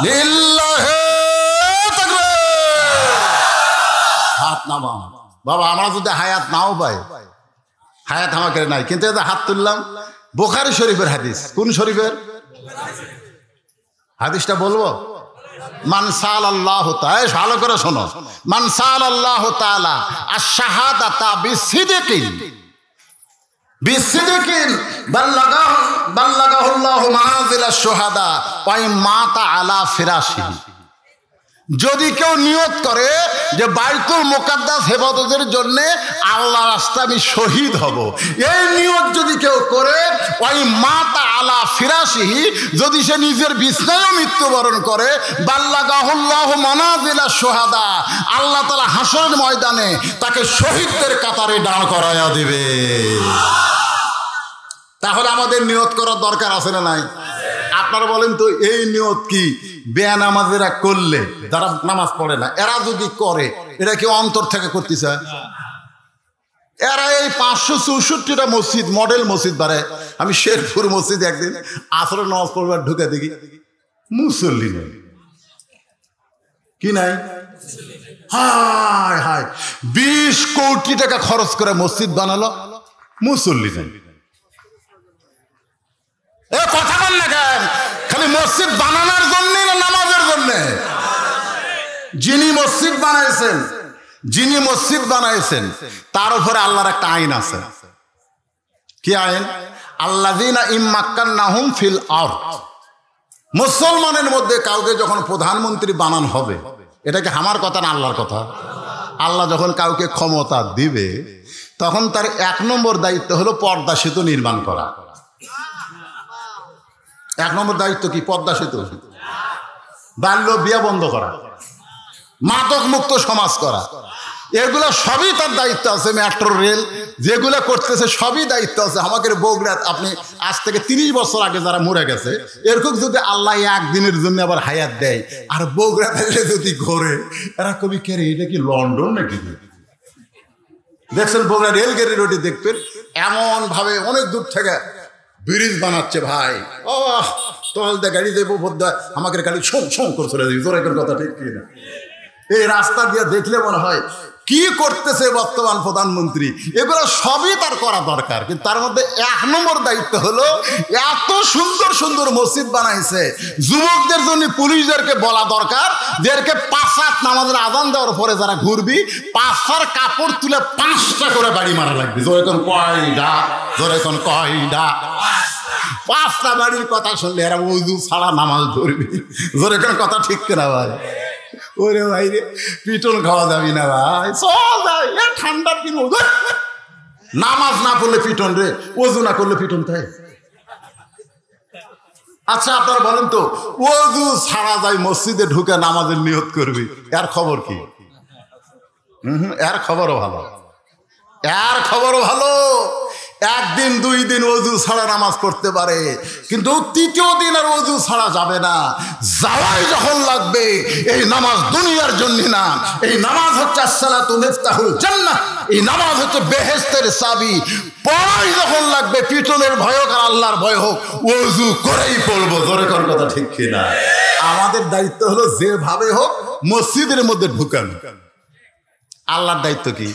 লিল্লাহি তাকবীর। হাত নামান বাবা, আমরা যদি হায়াত নাও পাই, হায়াত আমাকে নাই, কিন্তু হাত তুললাম। বুখারী শরীফের হাদিস। কোন শরীফের হাদিসটা বলবো? মান সাআলাল্লাহু তাআলা, ভালো করে শোনো, মান সাআলাল্লাহু তাআলা আশ-শাহাদাতা বিসিদকিন, বিসিদকিন বাল্লাগাহুল্লাহু মানাজিলাশ শুহাদা ওয়া মাতা আলা ফিরাশিহি। যদি কেউ নিয়ত করে যে বাইতুল মুকাদ্দাস হেফাজতের জন্য আল্লাহ রাস্তায় আমি শহীদ হব, এই নিয়ত যদি কেউ করে, ওই মাতা আলা ফিরাশিহি, যদি সে নিজের বিছানায় মৃত্যুবরণ করে, বাল্লাগাহুল্লাহু মানাজিলাশ শুহাদা, আল্লাহ তাআলা হাসরের ময়দানে তাকে শহীদদের কাতারে দাঁড় করায়া দিবে। তাহলে আমাদের নিয়ত করার দরকার আছে না নাই? আপনারা বলেন তো, এই নিয়ত কি বেনামাজিরা করলে, যারা নামাজ পড়ে না, এরা যদি করে, এটা কি অন্তর থেকে করতে চায়? এরা এই 564টা মসজিদ, মডেল মসজিদ বাড়ে। আমি শেরপুর মসজিদ একদিন আসরে নামাজ পড়বার ঢুকে দেখি মুসল্লি নেই। কি নাই? হায় হায়, 20 কোটি টাকা খরচ করে মসজিদ বানালো, মুসল্লি নেই। কথা বল না কেন? খালি মসজিদ বানানোর জন্য না নামাজের জন্য? যিনি মসজিদ বানাইছেন, যিনি মসজিদ বানাইছেন, তার উপরে আল্লাহর একটা আইন আছে। কি আইন? আল্লাযীনা ইম্মাক্কান্নাহুম ফিল আরদ। মুসলমানের মধ্যে কাউকে যখন প্রধানমন্ত্রী বানানো হবে, এটা কি আমার কথা না আল্লাহর কথা? আল্লাহ যখন কাউকে ক্ষমতা দিবে, তখন তার 1 নম্বর দায়িত্ব হলো পর্দা সেতু নির্মাণ করা। 1 নম্বর দায়িত্ব কি? পর্দা সেতু। বাল্য বিয়ে বন্ধ করা, মাদক মুক্ত সমাজ করা, এগুলো সবই তার দায়িত্ব আছে। মেট্রো রেল যেগুলো করতেছে সবই দায়িত্ব আছে। আমাদের বগুড়া, আপনি আজ থেকে 30 বছর আগে যারা মরে গেছে, এরকম যদি আল্লাহ একদিনের জন্য আবার হায়াত দেয়, আর বগুড়া থেকে যদি ঘোরে, এরা কবি কে রে, এটা কি লন্ডন নাকি? দেখছেন বগুড়া রেলগেরি রোডে দেখবেন এমন ভাবে অনেক দূর থেকে ব্রিজ বানাচ্ছে ভাই। ও তোমার গাড়ি দেবো বোধ, আমাদের গাড়ি ছৌ ছৌ করে চলে যাবে। তোর এখন কথা ঠিক কিনা? এই রাস্তা দিয়ে দেখলে মনে হয় কি করতেছে বর্তমান প্রধানমন্ত্রী। এগুলো সবই তার করা দরকার, কিন্তু তার মধ্যে 1 নম্বর দায়িত্ব হলো এত সুন্দর সুন্দর মসজিদ বানাইছে, যুবকদের জন্য পুলিশদেরকে বলা দরকার, যাদেরকে 5 ওয়াক্ত নামাজের আযান দেওয়ার পরে যারা ঘুরবি, 5টার কাপড় তুলে 5টা করে বাড়ি মারা লাগবে। জোরে কোন কয়ডা? জোরে কোন কয়ডা? 5টা বাড়ির কথা শুনলে এরা ওযু ছাড়া নামাজ ধরবি। জোরে কোন কথা ঠিক কিনা ভাই? ওরে ভাই রে, পিটন খাওয়া যাবি না ভাই, চল যাই, ঠান্ডার কিনবো। নামাজ না পড়লে পিটন রে, ওযু না করলে পিটন তাই। আচ্ছা আপনারা বলেন তো, ওযু ছাড়া যাই মসজিদে ঢুকে নামাজের নিয়ত করবি, এর খবর কি? এর খবরও ভালো, এর খবরও ভালো। একদিন দুই দিন ওযু ছাড়া নামাজ পড়তে পারে, কিন্তু তৃতীয় দিন আর ওযু ছাড়া যাবে না। যাওয়াই যখন লাগবে, এই নামাজ দুনিয়ার জন্য না, এই নামাজ হচ্ছে আসসালাতু মিফতাহুল জান্নাহ, এই নামাজ হচ্ছে বেহেশতের চাবি। পড়াই যখন লাগবে, পিটনের ভয় হোক আর আল্লাহর ভয় হোক, ওযু করেই পড়বো। জোরে কোন কথা ঠিক কিনা? আমাদের দায়িত্ব হলো যেভাবে হোক মসজিদের মধ্যে ঢুকানো। আল্লাহর দায়িত্ব কি?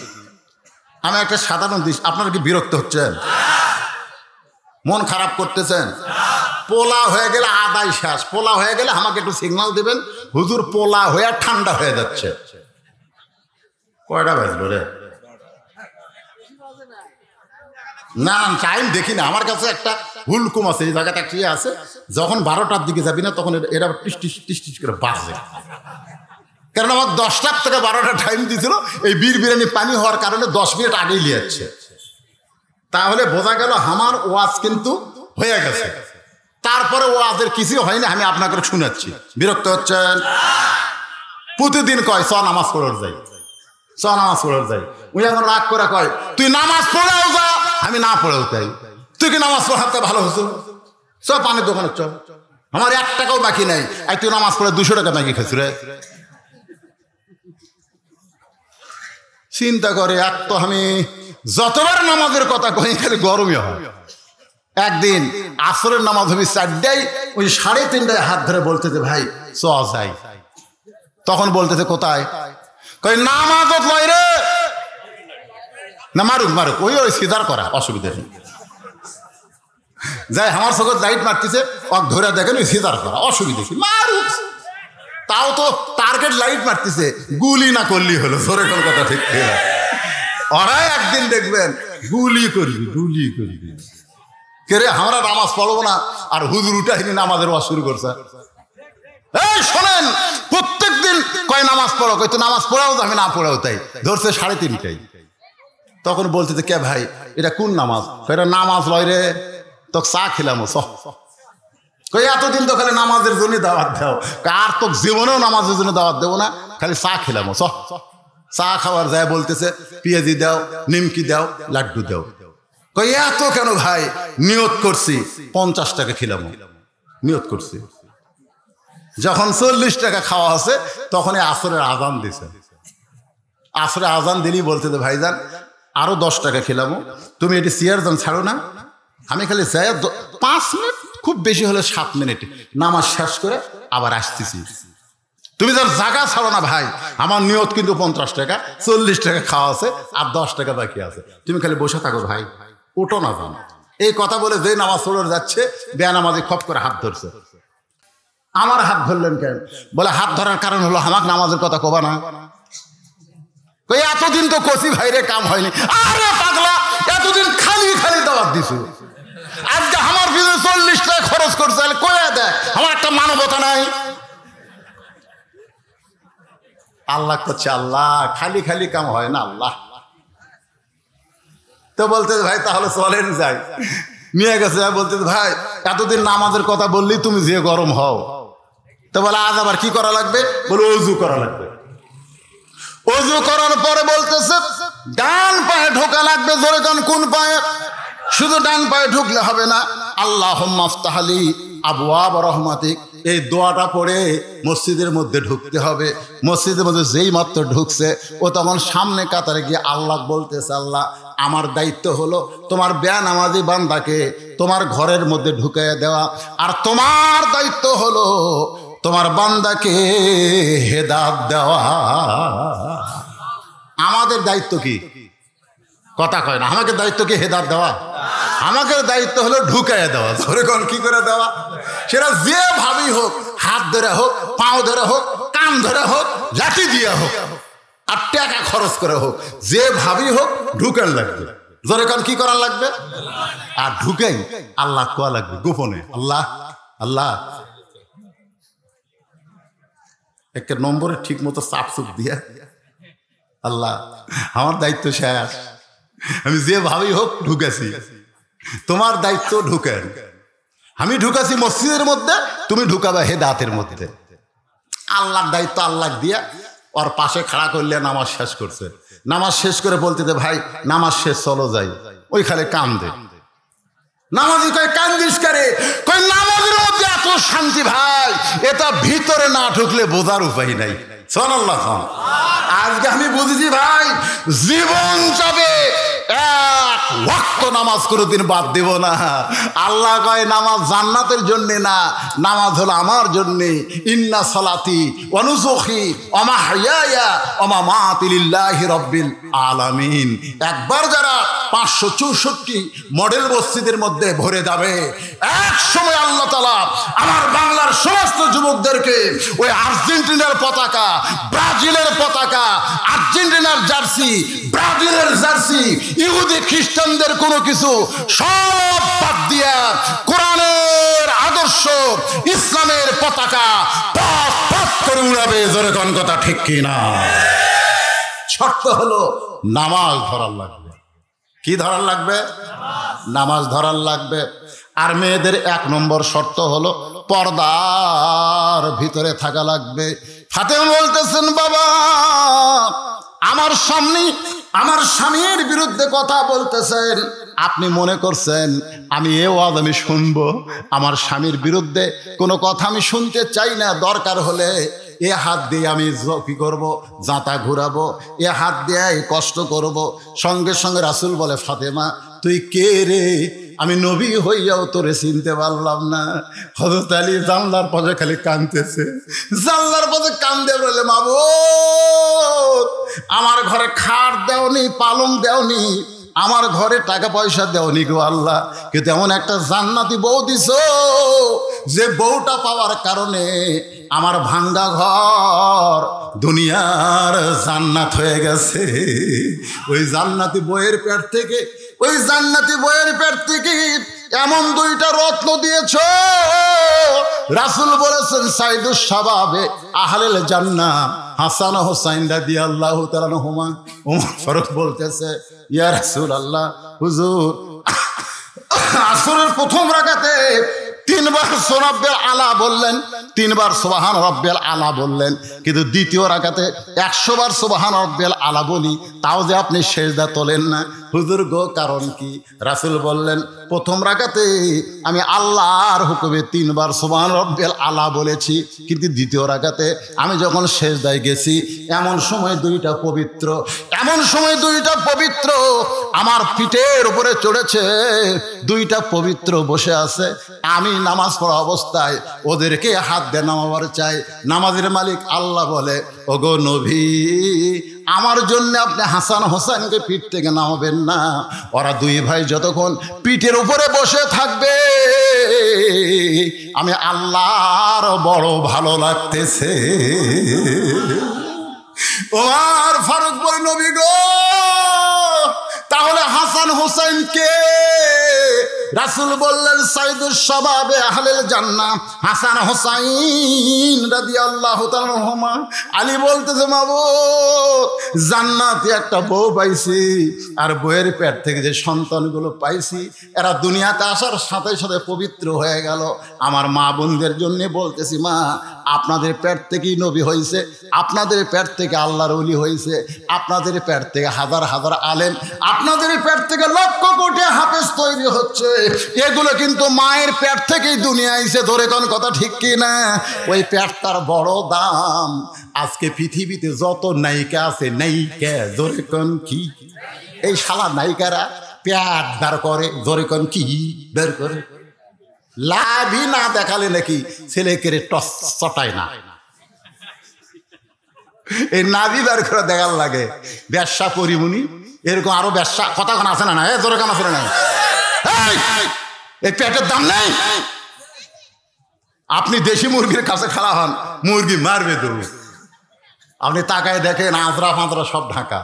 আমি একটা সাধারণ দিস, আপনারা কি বিরক্ত হচ্ছেন? মন খারাপ করতেছেন? পোলা হয়ে গেলে আদায় শেষ, পোলা হয়ে গেলে আমাকে একটু সিগন্যাল দিবেন, হুজুর পোলা হয়ে ঠান্ডা হয়ে যাচ্ছে। কয়টা বাজলো রে? না টাইম দেখি না, আমার কাছে একটা হুলকুম আছে, এই জায়গাটা কি আছে, যখন 12টার দিকে যাবি না তখন এরা টিস টিস টিস টিস করে বাজে। কারণ আমার 10টার থেকে 12টা টাইম দিয়েছিল, এই বীর বিরিয়ানি পানি হওয়ার কারণে 10 মিনিট আগেই লিয়াচ্ছে। তাহলে বোঝা গেল আমার ওয়াজ কিন্তু হয়ে গেছে। তারপরে ওয়াজের কিছু হয়নি, আমি আপনাকে শুনাচ্ছি। বিরক্ত হচ্ছেন? প্রতিদিন কয় চ নামাজ পড়ার যাই, চ নামাজ পড়ার যাই। উনি এখন রাগ করে কয় তুই নামাজ পড়াও যা, আমি না পড়েও তাই। তুই কি নামাজ পড়াতে ভালো হতো? চ পানির দোকানে চ, আমার 1 টাকাও বাকি নাই, আর তুই নামাজ পড়ে 200 টাকা বাকি খাইছ রে। চিন্তা করে, এক তো আমি যতবার নামাজের কথা কই খালি গরমই হয়। একদিন আসরের নামাজ হবে 4টায়, ওই 3:30টায় হাত ধরে বলতেছে ভাই চ যাই। তখন বলতেছে কোথায়? কই নামাজ লয় রে। না মারুক মারুক, ওই ওই সিজার করা, অসুবিধা নেই। যাই আমার চোখে লাইট মারতেছে, অক ধরে দেখেন ওই সিজার করা, অসুবিধা কি, মারুক। তাও তো টার্গেট লাইট মারতেছে, গুলি না করলি হলো। জোরে কোন কথা ঠিক না? ওরাই একদিন দেখবেন গুলি করবি, গুলি করবি। কে রে আমরা নামাজ পড়বো না, আর হুজুর উঠাইনি নামাজের ওয়াজ শুরু করছে। এই শোনেন, প্রত্যেক দিন কয় নামাজ পড়ো, কয় তো নামাজ পড়াও, আমি না পড়াও তাই। ধরছে 3:30টায়। তখন বলতেছে কে ভাই এটা কোন নামাজ? এটা নামাজ লয় রে, তো চা খেলাম। কই এতদিন তো খালি নামাজের জন্য দাওয়াত দাও, আর তো জীবনেও নামাজের জন্য দাওয়াত দেবো না, খালি চা খেলাম। চা খাওয়ার যায় বলতেছে পেঁয়াজি দাও, নিমকি দাও, লাড্ডু দাও। কই এত কেন ভাই? নিয়ত করছি 50 টাকা খেলাম, নিয়ত করছি। যখন 40 টাকা খাওয়া আছে তখন আসরের আজান দিছে। আসরে আজান দিলেই বলতেছে ভাইজান আরো 10 টাকা খেলাম, তুমি এটি চেয়ার যান ছাড়ো না। আমি খালি যাই 5 মিনিট, খুব বেশি হলে 7 মিনিট নামাজ শেষ করে আবার আসতেছি। তুমি যার জায়গা ছাড়ো না ভাই, আমার নিয়ত কিন্তু 50 টাকা, 40 টাকা খাওয়া আছে আর 10 টাকা বাকি আছে, তুমি খালি বসে থাকো ভাই, ওঠো না যান। এই কথা বলে যে নামাজ পড়ে যাচ্ছে, বেনামাজি খপ করে হাত ধরছে। আমার হাত ধরলেন কেন? বলে হাত ধরার কারণ হলো আমাকে নামাজের কথা কবা না। কই এতদিন তো কচি ভাইরে কাম হয়নি। আরে পাগলা, এতদিন খালি খালি দাওয়াত দিছো, আজকে আমার পিছনে 40 টাকা খরচ করছে, কয়ে দেখ আমার একটা মানবতা নাই। আল্লাহ করছে, আল্লাহ খালি খালি কাম হয় না আল্লাহ। তো বলতে ভাই তাহলে চলেন যাই, নিয়ে গেছে। বলতে ভাই এতদিন নামাজের কথা বললি তুমি যে গরম হও। তো বলে আজ আবার কি করা লাগবে? বলে ওযু করা লাগবে। ওযু করার পরে বলতেছে ডান পায়ে ঢোকা লাগবে। জোরে কান, কোন পায়ে? শুধু ডান পায়ে ঢুকলে হবে না, আল্লাহুম্মা আফতাহ লি আবওয়াব রাহমাতিক, এই দোয়াটা পড়ে মসজিদের মধ্যে ঢুকতে হবে। মসজিদের মধ্যে যেই মাত্র ঢুকছে ও তখন সামনে কাতারে গিয়ে আল্লাহ বলতেছে, আল্লাহ আমার দায়িত্ব হলো তোমার বেনামাজি বান্দাকে তোমার ঘরের মধ্যে ঢুকিয়ে দেওয়া, আর তোমার দায়িত্ব হলো তোমার বান্দাকে হেদায়েত দেওয়া। আমাদের দায়িত্ব কি? কথা কয় না। আমাকে দায়িত্ব কি হেদায়েত দেওয়া? আমাকে দায়িত্ব হলো ঢুকাইয়া দেওয়া। ধরে কোন কি করে দেওয়া? সেটা যে ভাবেই হোক, হাত ধরে হোক, পাও ধরে হোক, কান ধরে হোক, লাঠি দিয়ে হোক, আর টাকা খরচ করে হোক, যে ভাবেই হোক ঢুকান লাগবে। ধরে কোন কি করার লাগবে? আর ঢুকাই আল্লাহ কোয়া লাগবে গোপনে। আল্লাহ আল্লাহ একটা নম্বরে ঠিক মতো চাপ চুপ দিয়া, আল্লাহ আমার দায়িত্ব শেষ, আমি যেভাবেই হোক ঢুকেছি, তোমার দায়িত্ব ঢুকেন। আমি ঢুকাছি মসজিদের মধ্যে, তুমি ঢুকাবে হেদায়েতের মধ্যে। আল্লাহর দায়িত্ব আল্লাহ দিয়া ওর পাশে খাড়া করলে নামাজ শেষ করছে। নামাজ শেষ করে বলতে দে ভাই নামাজ শেষ, চলো যাই। ওই খালে কান্দে। নামাজি কয় কান্দিস করে? কই নামাজের মধ্যে এত শান্তি ভাই, এটা ভিতরে না ঢুকলে বোঝার উপায় নাই। সুবহানাল্লাহ। আজকে আমি বুঝেছি ভাই, জীবন যাবে এক ওয়াক্ত নামাজ কোনোদিন বাদ দেব না। আল্লাহ কয় নামাজ জান্নাতের জন্য না, নামাজ হলো আমার জন্য। ইন্না সালাতি ওয়া নুসুখি ওয়া মাহইয়ায়া ওয়া মামাতি লিল্লাহি রাব্বিল আলামিন। একবার যারা 564 মডেল মসজিদের মধ্যে ভরে যাবে, এক সময় আল্লাহ তাআলা আমার বাংলার সমস্ত যুবকদেরকে ওই আর্জেন্টিনার পতাকা, ব্রাজিলের পতাকা, আর্জেন্টিনার জার্সি, ব্রাজিলের জার্সি, ইহুদি খ্রিস্টানদের কোনো কিছু সব বাদ দিয়া কোরআনের আদর্শ, ইসলামের পতাকা পথ পথ করে উড়াবে। জোরে কোন কথা ঠিক কিনা? শর্ত হলো নামাজ ধরার লাগবে। কি ধরার লাগবে? নামাজ ধরার লাগবে। আর মেয়েদের 1 নম্বর শর্ত হলো পর্দার ভিতরে থাকা লাগবে। ফাতেমা বলতেছেন, বাবা আমার আমার স্বামীর বিরুদ্ধে কথা বলতেছেন, আপনি মনে করছেন আমি এ ওয়াজ আমি শুনবো? আমার স্বামীর বিরুদ্ধে কোনো কথা আমি শুনতে চাই না। দরকার হলে এ হাত দিয়ে আমি কি করবো, জাঁতা ঘুরাবো, এ হাত দিয়ে কষ্ট করব। সঙ্গে সঙ্গে রাসূল বলে, ফাতেমা তুই কে রে? আমি নবী হইয়াও তোরে চিনতে পারলাম না। হযরত আলী জানলার পাশে খালি কাঁদতেছে, জানলার পাশে কান্দে বলে, মাবুদ আমার ঘরে খাট দেওনি, পালং দেওনি, আমার ঘরে টাকা পয়সা দেওনি গো আল্লাহ, কিন্তু এমন একটা জান্নাতি বউ দিছো যে বউটা পাওয়ার কারণে আমার ভাঙ্গা ঘর দুনিয়ার জান্নাত হয়ে গেছে। ওই জান্নাতি বইয়ের পেট থেকে, ওই জান্নাতি বইয়ের পেট থেকে এমন 2টা রত্ন দিয়েছ। রাসূল বলেছেন সাইদুস শাবাবে আহলিল জান্নাহ হাসান ও হুসাইন রাদিয়াল্লাহু তাআলা আনহুমা। ওমর ফারুক বলতেছে, ইয়া রাসূলুল্লাহ, হুজুর আসরের প্রথম রাকাতে 3 বার সুবহানাল্লাহ আলা বললেন, 3 বার সুবহান রাব্বিয়াল আলা বললেন, কিন্তু দ্বিতীয় রাকাতে 100 বার সুবহান রাব্বিয়াল আলা বলি, তাও যে আপনি সিজদা তোলেন না। হুজুর গো কারণ কি? রাসূল বললেন, প্রথম রাকাতে আমি আল্লাহর হুকুমে 3 বার সুবহান রাব্বিয়াল আলা বলেছি, কিন্তু দ্বিতীয় রাকাতে আমি যখন সিজদায় গেছি এমন সময় 2টা পবিত্র, এমন সময় 2টা পবিত্র আমার পিঠের উপরে চড়েছে, 2টা পবিত্র বসে আছে। আমি নামাজ পড়া অবস্থায় ওদেরকে হাত দিয়ে নামাবার চাই। নামাজের মালিক আল্লাহ বলে, ওগো নবী আমার জন্য আপনি হাসান হোসেনকে পিঠ থেকে নামাবেন না। ওরা 2 ভাই যতক্ষণ পিঠের উপরে বসে থাকবে আমি আল্লাহর বড় ভালো লাগতেছে। ওমর ফারুক বলে, নবী গো তাহলে হাসান হোসেন কে? রাসূল বললেন, সাইদুস শাবাবে আহলিল জান্নাহ হাসান হোসাইন রাদিয়াল্লাহু তাআলা আনহুমা। আলী বলতেছে, মাবুদ জান্নাতে একটা বউ পাইছি, আর বউয়ের পেট থেকে যে সন্তানগুলো পাইছি এরা দুনিয়াতে আসার সাথে সাথে পবিত্র হয়ে গেল। আমার মা বোনদের জন্য বলতেছি, মা আপনাদের পেট থেকেই নবী হয়েছে, আপনাদের পেট থেকে আল্লাহর ওলি হয়েছে, আপনাদের পেট থেকে হাজার হাজার আলেম, আপনাদের পেট থেকে লক্ষ কোটি হাফেজ তৈরি হচ্ছে। এগুলো কিন্তু মায়ের পেট থেকেই দুনিয়া আইছে। ধরে কোন কথা ঠিক কি না? ওই পেটটার বড় দাম। আজকে পৃথিবীতে যত নায়িকা আছে, নায়িকা ধরে কোন কি? এই শালা নায়িকারা পেট বের করে, ধরে কোন কি বের করে? লাভই না দেখালে নাকি ছেলেকে টস চটায় না। এই নাভি বের করে দেখার লাগে। ব্যবসা পরিমুনি এরকম আরো ব্যবসা কথা কোন আছে না? না জোরে কান আছে না? এই পেটের দাম নেই। আপনি দেশি মুরগির কাছে খাড়া হন, মুরগি মারবে তো। আপনি তাকায় দেখেন আজরা ফাঁজরা সব ঢাকা।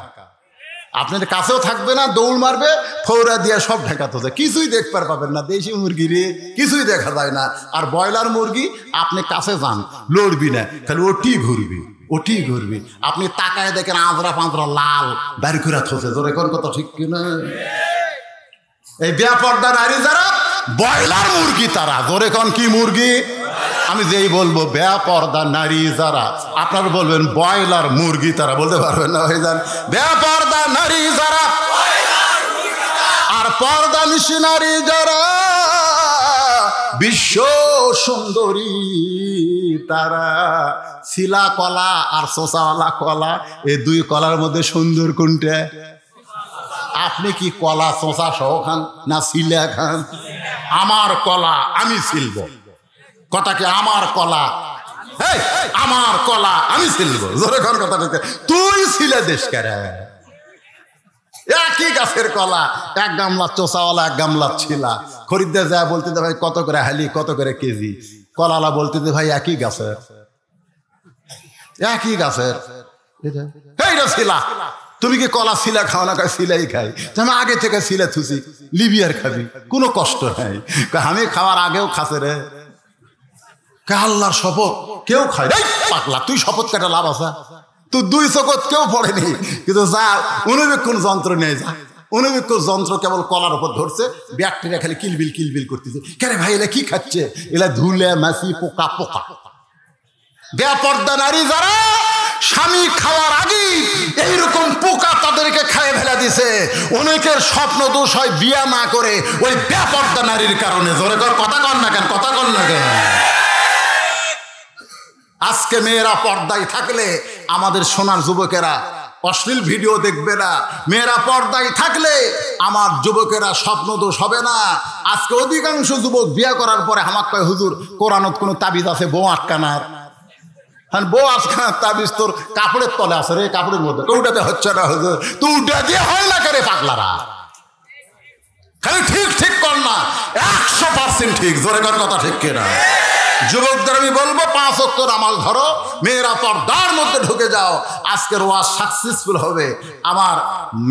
আপনার কাছেও থাকবে না, দৌড় মারবে, ফৌরা দিয়ে সব ঢেকাতে যায়, কিছুই দেখতে পাবেন না। দেশি মুরগি রে কিছুই দেখা যায় না। আর ব্রয়লার মুরগি আপনি কাছে যান, লড়বি না, খালি ওটি ঘুরবি, ওটি ঘুরবি। আপনি তাকায় দেখেন আঁচড়া পাঁচড়া লাল বাড়ি করে থসে, জোরে কোন কথা ঠিক কিনা? এই বেপর্দা নারী যারা ব্রয়লার মুরগি তারা, জোরে কোন কি মুরগি? আমি যেই বলবো বেপর্দা নারী যারা, আপনারা বলবেন ব্রয়লার মুরগি তারা, বলতে পারবেন না ভাই যান। বেপর্দা নারী যারা আর পর্দা নিশি নারী যারা, বিশ্ব সুন্দরী তারা। শিলা কলা আর শোষাওয়ালা কলা, এই দুই কলার মধ্যে সুন্দর কোনটা? আপনি কি কলা শোষা সহ খান না শিলা খান? আমার কলা আমি ছিলব, কথাকে আমার কলা, আমার কলা আমি ছিলব, জোরে কোন কথা? তুই ছিলে দেশ কেরে, একই গাছের কলা, এক গামলা চোষাওয়ালা এক গামলা ছিলা। খরিদ্দার যায় বলতে ভাই কত করে হালি, কত করে কেজি? কলালা বলতে ভাই একই গাছের, একই গাছের, এইটা ছিলা। তুমি কি কলা শিলা খাও না? শিলাই খাই। আমি আগে থেকে শিলা থুসি, লিবিয়ার খাবি, কোনো কষ্ট নাই। আমি খাওয়ার আগেও খাসে রে, আল্লাহর শপথ কেউ খায় পাগলা, তুই শপথ কাটা লাভ আছে? তুই দুই চকত কেউ পড়েনি, কিন্তু যা অনুবীক্ষণ যন্ত্র নিয়ে যা, অনুবীক্ষণ যন্ত্র কেবল কলার উপর ধরছে, ব্যাকটেরিয়া খালি কিলবিল কিলবিল করতেছে। কেন ভাই এলা কি খাচ্ছে? এলা ধুলে মাছি পোকা পোকা। বেপর্দা নারী যারা স্বামী খাওয়ার আগে এইরকম পোকা তাদেরকে খাইয়ে ফেলে দিছে। অনেকের স্বপ্ন দোষ হয় বিয়া না করে ওই বেপর্দা নারীর কারণে। জোরে কর, কথা কন না কেন, কথা কন না কেন? আজকে মেয়েরা পর্দায় থাকলে আমাদের সোনার যুবকেরা অশ্লীল ভিডিও দেখবে না। মেয়েরা পর্দায় থাকলে আমার যুবকেরা স্বপ্ন দোষ হবে না। আজকে অধিকাংশ যুবক বিয়ে করার পরে হামাক কয় হুজুর কোরআনত কোনো তাবিজ আছে বউ আটকানার? হ্যাঁ, বউ আটকানার তাবিজ তোর কাপড়ের তলে আছে রে, কাপড়ের মধ্যে। ওটাতে হচ্ছে না হুজুর, তো উঠে দিয়ে হয় না করে পাগলারা। খালি ঠিক ঠিক কর না, 100% ঠিক। জোরে কর, কথা ঠিক কিনা? যুবকদের আমি বলবো 5 ওয়াক্ত নামাজ ধরো, মেয়েরা পর্দার মধ্যে ঢুকে যাও। আজকের ওয়াজ সাকসেসফুল হবে। আমার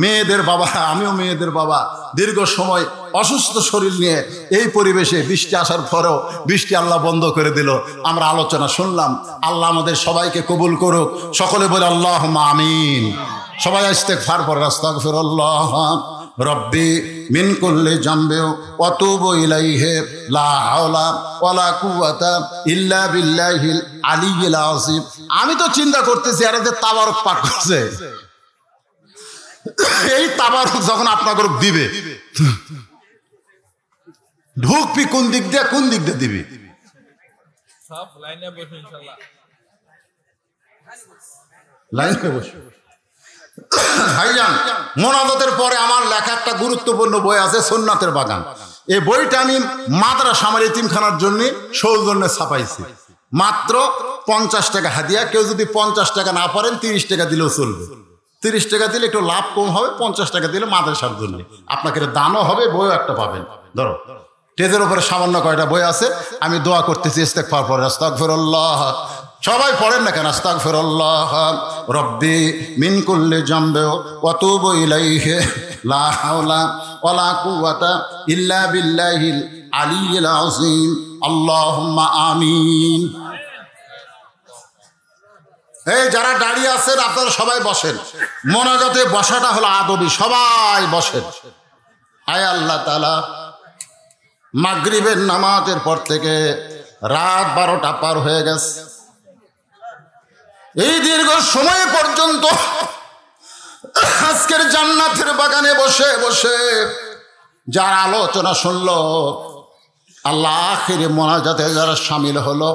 মেয়েদের বাবা, আমিও মেয়েদের বাবা, দীর্ঘ সময় অসুস্থ শরীর নিয়ে এই পরিবেশে বৃষ্টি আসার পরেও বৃষ্টি আল্লাহ বন্ধ করে দিল। আমরা আলোচনা শুনলাম। আল্লাহ আমাদের সবাইকে কবুল করুক। সকলে বলে আল্লাহুম্মা আমিন। সবাই ইস্তেগফার পড়ে, আস্তাগফিরুল্লাহ রব্বি মিন কুল্লি জামবি ওয়া তুবু ইলাইহি লা হাওলা ওয়ালা কুওয়াতা ইল্লা বিল্লাহিল আলিয়্যিল আযীম। আমি তো চিন্তা করতেছি এরা যে তাবারক পাঠ করছে, এই তাবারক যখন আপনাকে দিবে, ঢুকবি কোন দিক দিয়ে, কোন দিক দিয়ে দিবি? সব লাইনে বসে ইনশাআল্লাহ, লাইনে বসে। ভাইজান, মোনাজাতের পরে আমার লেখা একটা গুরুত্বপূর্ণ বই আছে, সুন্নাতের বাগান। এই বইটা আমি মাদ্রাসা আমার এতিমখানার জন্য সৌজন্যে ছাপাইছি। মাত্র 50 টাকা হাদিয়া। কেউ যদি 50 টাকা না পারেন 30 টাকা দিলেও চলবে। 30 টাকা দিলে একটু লাভ কম হবে, 50 টাকা দিলে মাদ্রাসার জন্য আপনাকে দানও হবে, বইও একটা পাবেন। ধরো টেজের উপরে সামান্য কয়টা বই আছে, আমি দোয়া করতেছি ইস্তেগফার পড়ে, আস্তাগফিরুল্লাহ। সবাই পড়েন না কেন? আস্তাগফিরুল্লাহ রব্বি মিন কুল্লি জামবি ওয়া তুবু ইলাইহি লা হাওলা ওয়ালা কুওয়াতা ইল্লা বিল্লাহিল আলিয়্যিল আযীম। আল্লাহুম্মা আমিন। এই যারা দাঁড়িয়ে আছেন আপনারা সবাই বসেন। মোনাজাতে বসাটা হলো আদবি, সবাই বসেন। আয় আল্লাহ তাআলা, মাগরিবের নামাজের পর থেকে রাত 12টা পার হয়ে গেছে। এই দীর্ঘ সময় পর্যন্ত আজকের জান্নাতের বাগানে বসে বসে যারা আলোচনা শুনলো, আল্লাহ আখিরে মোনাজাতে যারা শামিল হলো,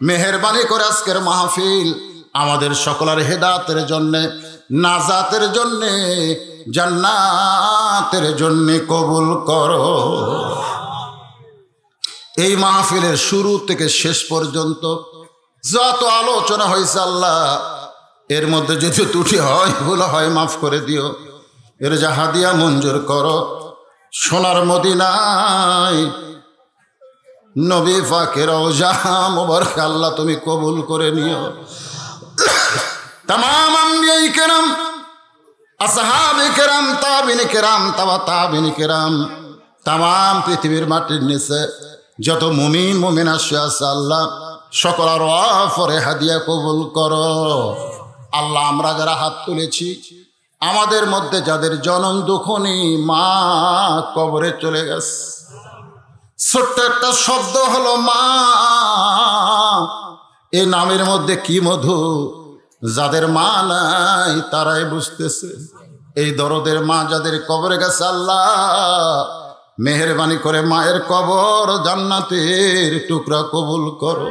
মেহেরবানি করে আজকের মাহফিল আমাদের সকলের হেদায়েতের জন্যে, নাজাতের জন্যে, জান্নাতের জন্যে কবুল করো। এই মাহফিলের শুরু থেকে শেষ পর্যন্ত যত আলোচনা হয়েছে আল্লাহ, এর মধ্যে যদি ত্রুটি হয়, ভুল হয়, মাফ করে দিও। এর যা হাদিয়া মঞ্জুর করো। সোনার মদিনায় নবী পাকের রওজা মুবারক আল্লাহ তুমি কবুল করে নিও। তামাম আম্বিয়া-ই কেরাম আসহাবে কেরাম, তাবিনে কেরাম, তাবিনে কেরাম, তাম পৃথিবীর মাটির নিচে যত মুমিন মুমিন আসে আছে আল্লাহ সকলের ওয়াফরে হাদিয়া কবুল করো। আল্লাহ আমরা যারা হাত তুলেছি আমাদের মধ্যে যাদের জনম দুঃখ নেই, মা কবরে চলে গেছে, ছোট্ট একটা শব্দ হলো মা, এই নামের মধ্যে কি মধু, যাদের মা নাই তারাই বুঝতেছে। এই দরদের মা যাদের কবরে গেছে আল্লাহ মেহেরবানি করে মায়ের কবর জান্নাতের টুকরা কবুল করো।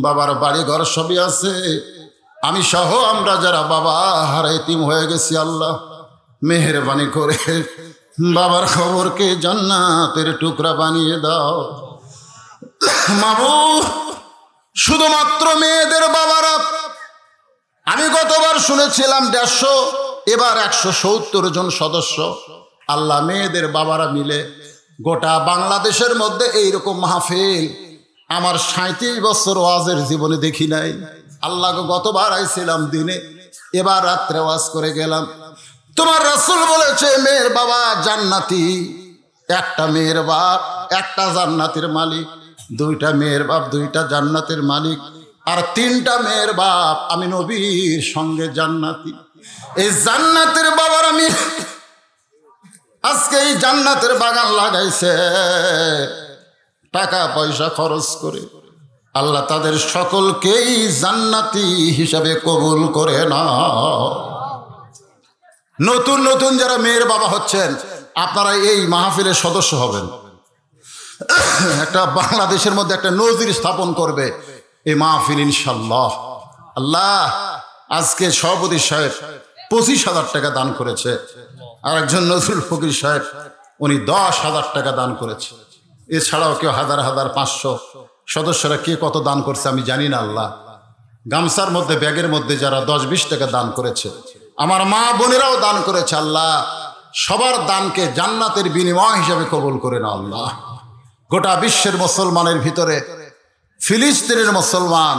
বাবার বাড়ি ঘর সবই আছে, আমি সহ আমরা যারা বাবা হারা এতিম হয়ে গেছি আল্লাহ মেহেরবানি করে বাবার খবরকে জান্নাতের টুকরা বানিয়ে দাও। মাবুদ শুধুমাত্র মেয়েদের বাবারা, আমি গতবার শুনেছিলাম 150, এবার 170 জন সদস্য আল্লাহ মেয়েদের বাবারা মিলে গোটা বাংলাদেশের মধ্যে এইরকম মাহফিল আমার 37 বছর ওয়াজের জীবনে দেখি নাই। আল্লাহ গতবার আইছিলাম দিনে, এবার রাত্রে ওয়াজ করে গেলাম। তোমার রাসূল বলেছে মেয়ের বাবা জান্নাতি, একটা মেয়ের বাপ একটা জান্নাতের মালিক, 2টা মেয়ের বাপ 2টা জান্নাতের মালিক, আর 3টা মেয়ের বাপ আমি নবীর সঙ্গে জান্নাতি। এই জান্নাতের বাবার আমি আজকে এই জান্নাতের বাগান লাগাইছে টাকা পয়সা খরচ করে, আল্লাহ তাদের সকলকেই জান্নাতি হিসাবে কবুল করে নাও। নতুন নতুন যারা মেয়ের বাবা হচ্ছেন আপনারা এই মাহফিলের সদস্য হবেন, একটা বাংলাদেশের মধ্যে একটা নজির স্থাপন করবে এই মাহফিল ইনশাআল্লাহ। আল্লাহ আজকে সভাপতি সাহেব 25,000 টাকা দান করেছে, আর একজন নজরুল ফকির সাহেব উনি 10,000 টাকা দান করেছে, এছাড়াও কেউ 1000 500, সদস্যরা কে কত দান করছে আমি জানি না। আল্লাহ গামছার মধ্যে ব্যাগের মধ্যে যারা 10-20 টাকা দান করেছে, আমার মা বোনেরাও দান করেছে, আল্লাহ সবার দানকে জান্নাতের বিনিময় হিসাবে কবুল করে না আল্লাহ। গোটা বিশ্বের মুসলমানের ভিতরে ফিলিস্তিনের মুসলমান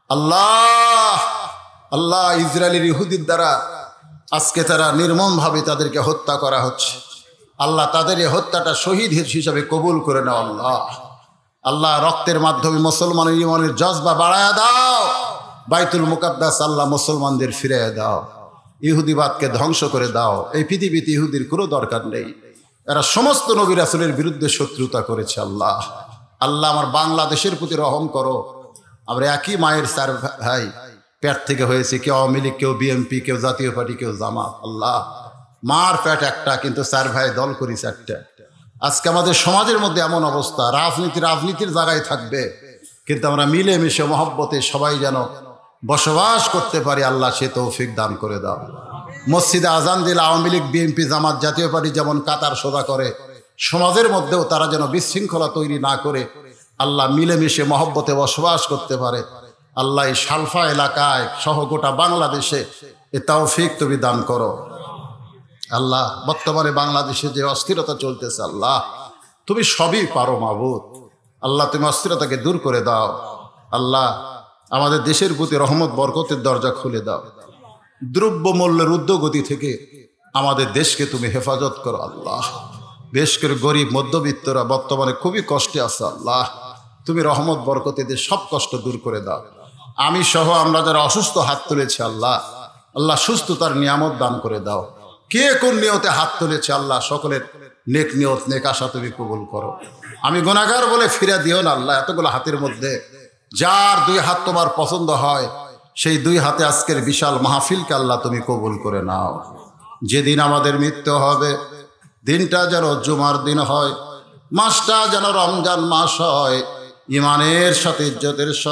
আল্লাহ আল্লাহ ইসরায়েলের ইহুদির দ্বারা আজকে তারা নির্মমভাবে তাদেরকে হত্যা করা হচ্ছে, আল্লাহ তাদের এই হত্যাটা শহীদ হিসাবে কবুল করে নাও আল্লাহ। আল্লাহ রক্তের মাধ্যমে মুসলমানের ঈমানের জজবা বাড়ায়া দাও, বাইতুল মুকাদ্দাস আল্লাহ মুসলমানদের ফিরিয়ে দাও, ইহুদিবাদকে ধ্বংস করে দাও। এই পৃথিবীতে ইহুদির কোনো দরকার নেই, এরা সমস্ত নবী রাসূলের বিরুদ্ধে শত্রুতা করেছে। আল্লাহ আল্লাহ আমার বাংলাদেশের প্রতি রহম করো, আমরা একই মায়ের 4 ভাই পেট থেকে হয়েছে, কেউ আওয়ামী লীগ, কেউ বিএনপি, কেউ জাতীয় পার্টি, কেউ জামাত। আল্লাহ মার পেট একটা কিন্তু 4 ভাই দল করি 4টা। আজকে আমাদের সমাজের মধ্যে এমন অবস্থা, রাজনীতির জায়গায় থাকবে, কিন্তু আমরা মিলেমিশে মহব্বতে সবাই যেন বসবাস করতে পারি, আল্লাহ সে তৌফিক দান করে দাও। মসজিদে আজান দিলে আওয়ামী লীগ, বিএনপি, জামাত, জাতীয় পার্টি যেমন কাতার সোজা করে, সমাজের মধ্যেও তারা যেন বিশৃঙ্খলা তৈরি না করে আল্লাহ মিলেমিশে মহব্বতে বসবাস করতে পারে। আল্লাহ এই সালফা এলাকায় সহ গোটা বাংলাদেশে এ তৌফিক তুমি দান করো। আল্লাহ বর্তমানে বাংলাদেশে যে অস্থিরতা চলতেছে আল্লাহ তুমি সবই পারো মাবুদ, আল্লাহ তুমি অস্থিরতাকে দূর করে দাও। আল্লাহ আমাদের দেশের প্রতি রহমত বরকতের দরজা খুলে দাও, দ্রব্য মূল্যের ঊর্ধ্বগতি থেকে আমাদের দেশকে তুমি হেফাজত করো। আল্লাহ বেশ করে গরিব মধ্যবিত্তরা বর্তমানে খুবই কষ্টে আছে, আল্লাহ তুমি রহমত বরকতেদের সব কষ্ট দূর করে দাও। আমি সহ আমরা যারা অসুস্থ হাত তুলেছি আল্লাহ আল্লাহ সুস্থতার নিয়ামত দান করে দাও। কে কোন নিয়তে হাত তুলেছে আল্লাহ সকলের নেক নিয়ত নেক আশা তুমি কবুল করো। আমি গুনাহগার বলে ফিরে দিও না আল্লাহ, এতগুলো হাতের মধ্যে যার 2 হাত তোমার পছন্দ হয় সেই 2 হাতে আজকের বিশাল মাহফিলকে আল্লাহ তুমি কবুল করে নাও। যেদিন আমাদের মৃত্যু হবে দিনটা যেন জুমার দিন হয়, মাসটা যেন রমজান মাস হয়, ইমানের সাথে ইজ্জতের সাথে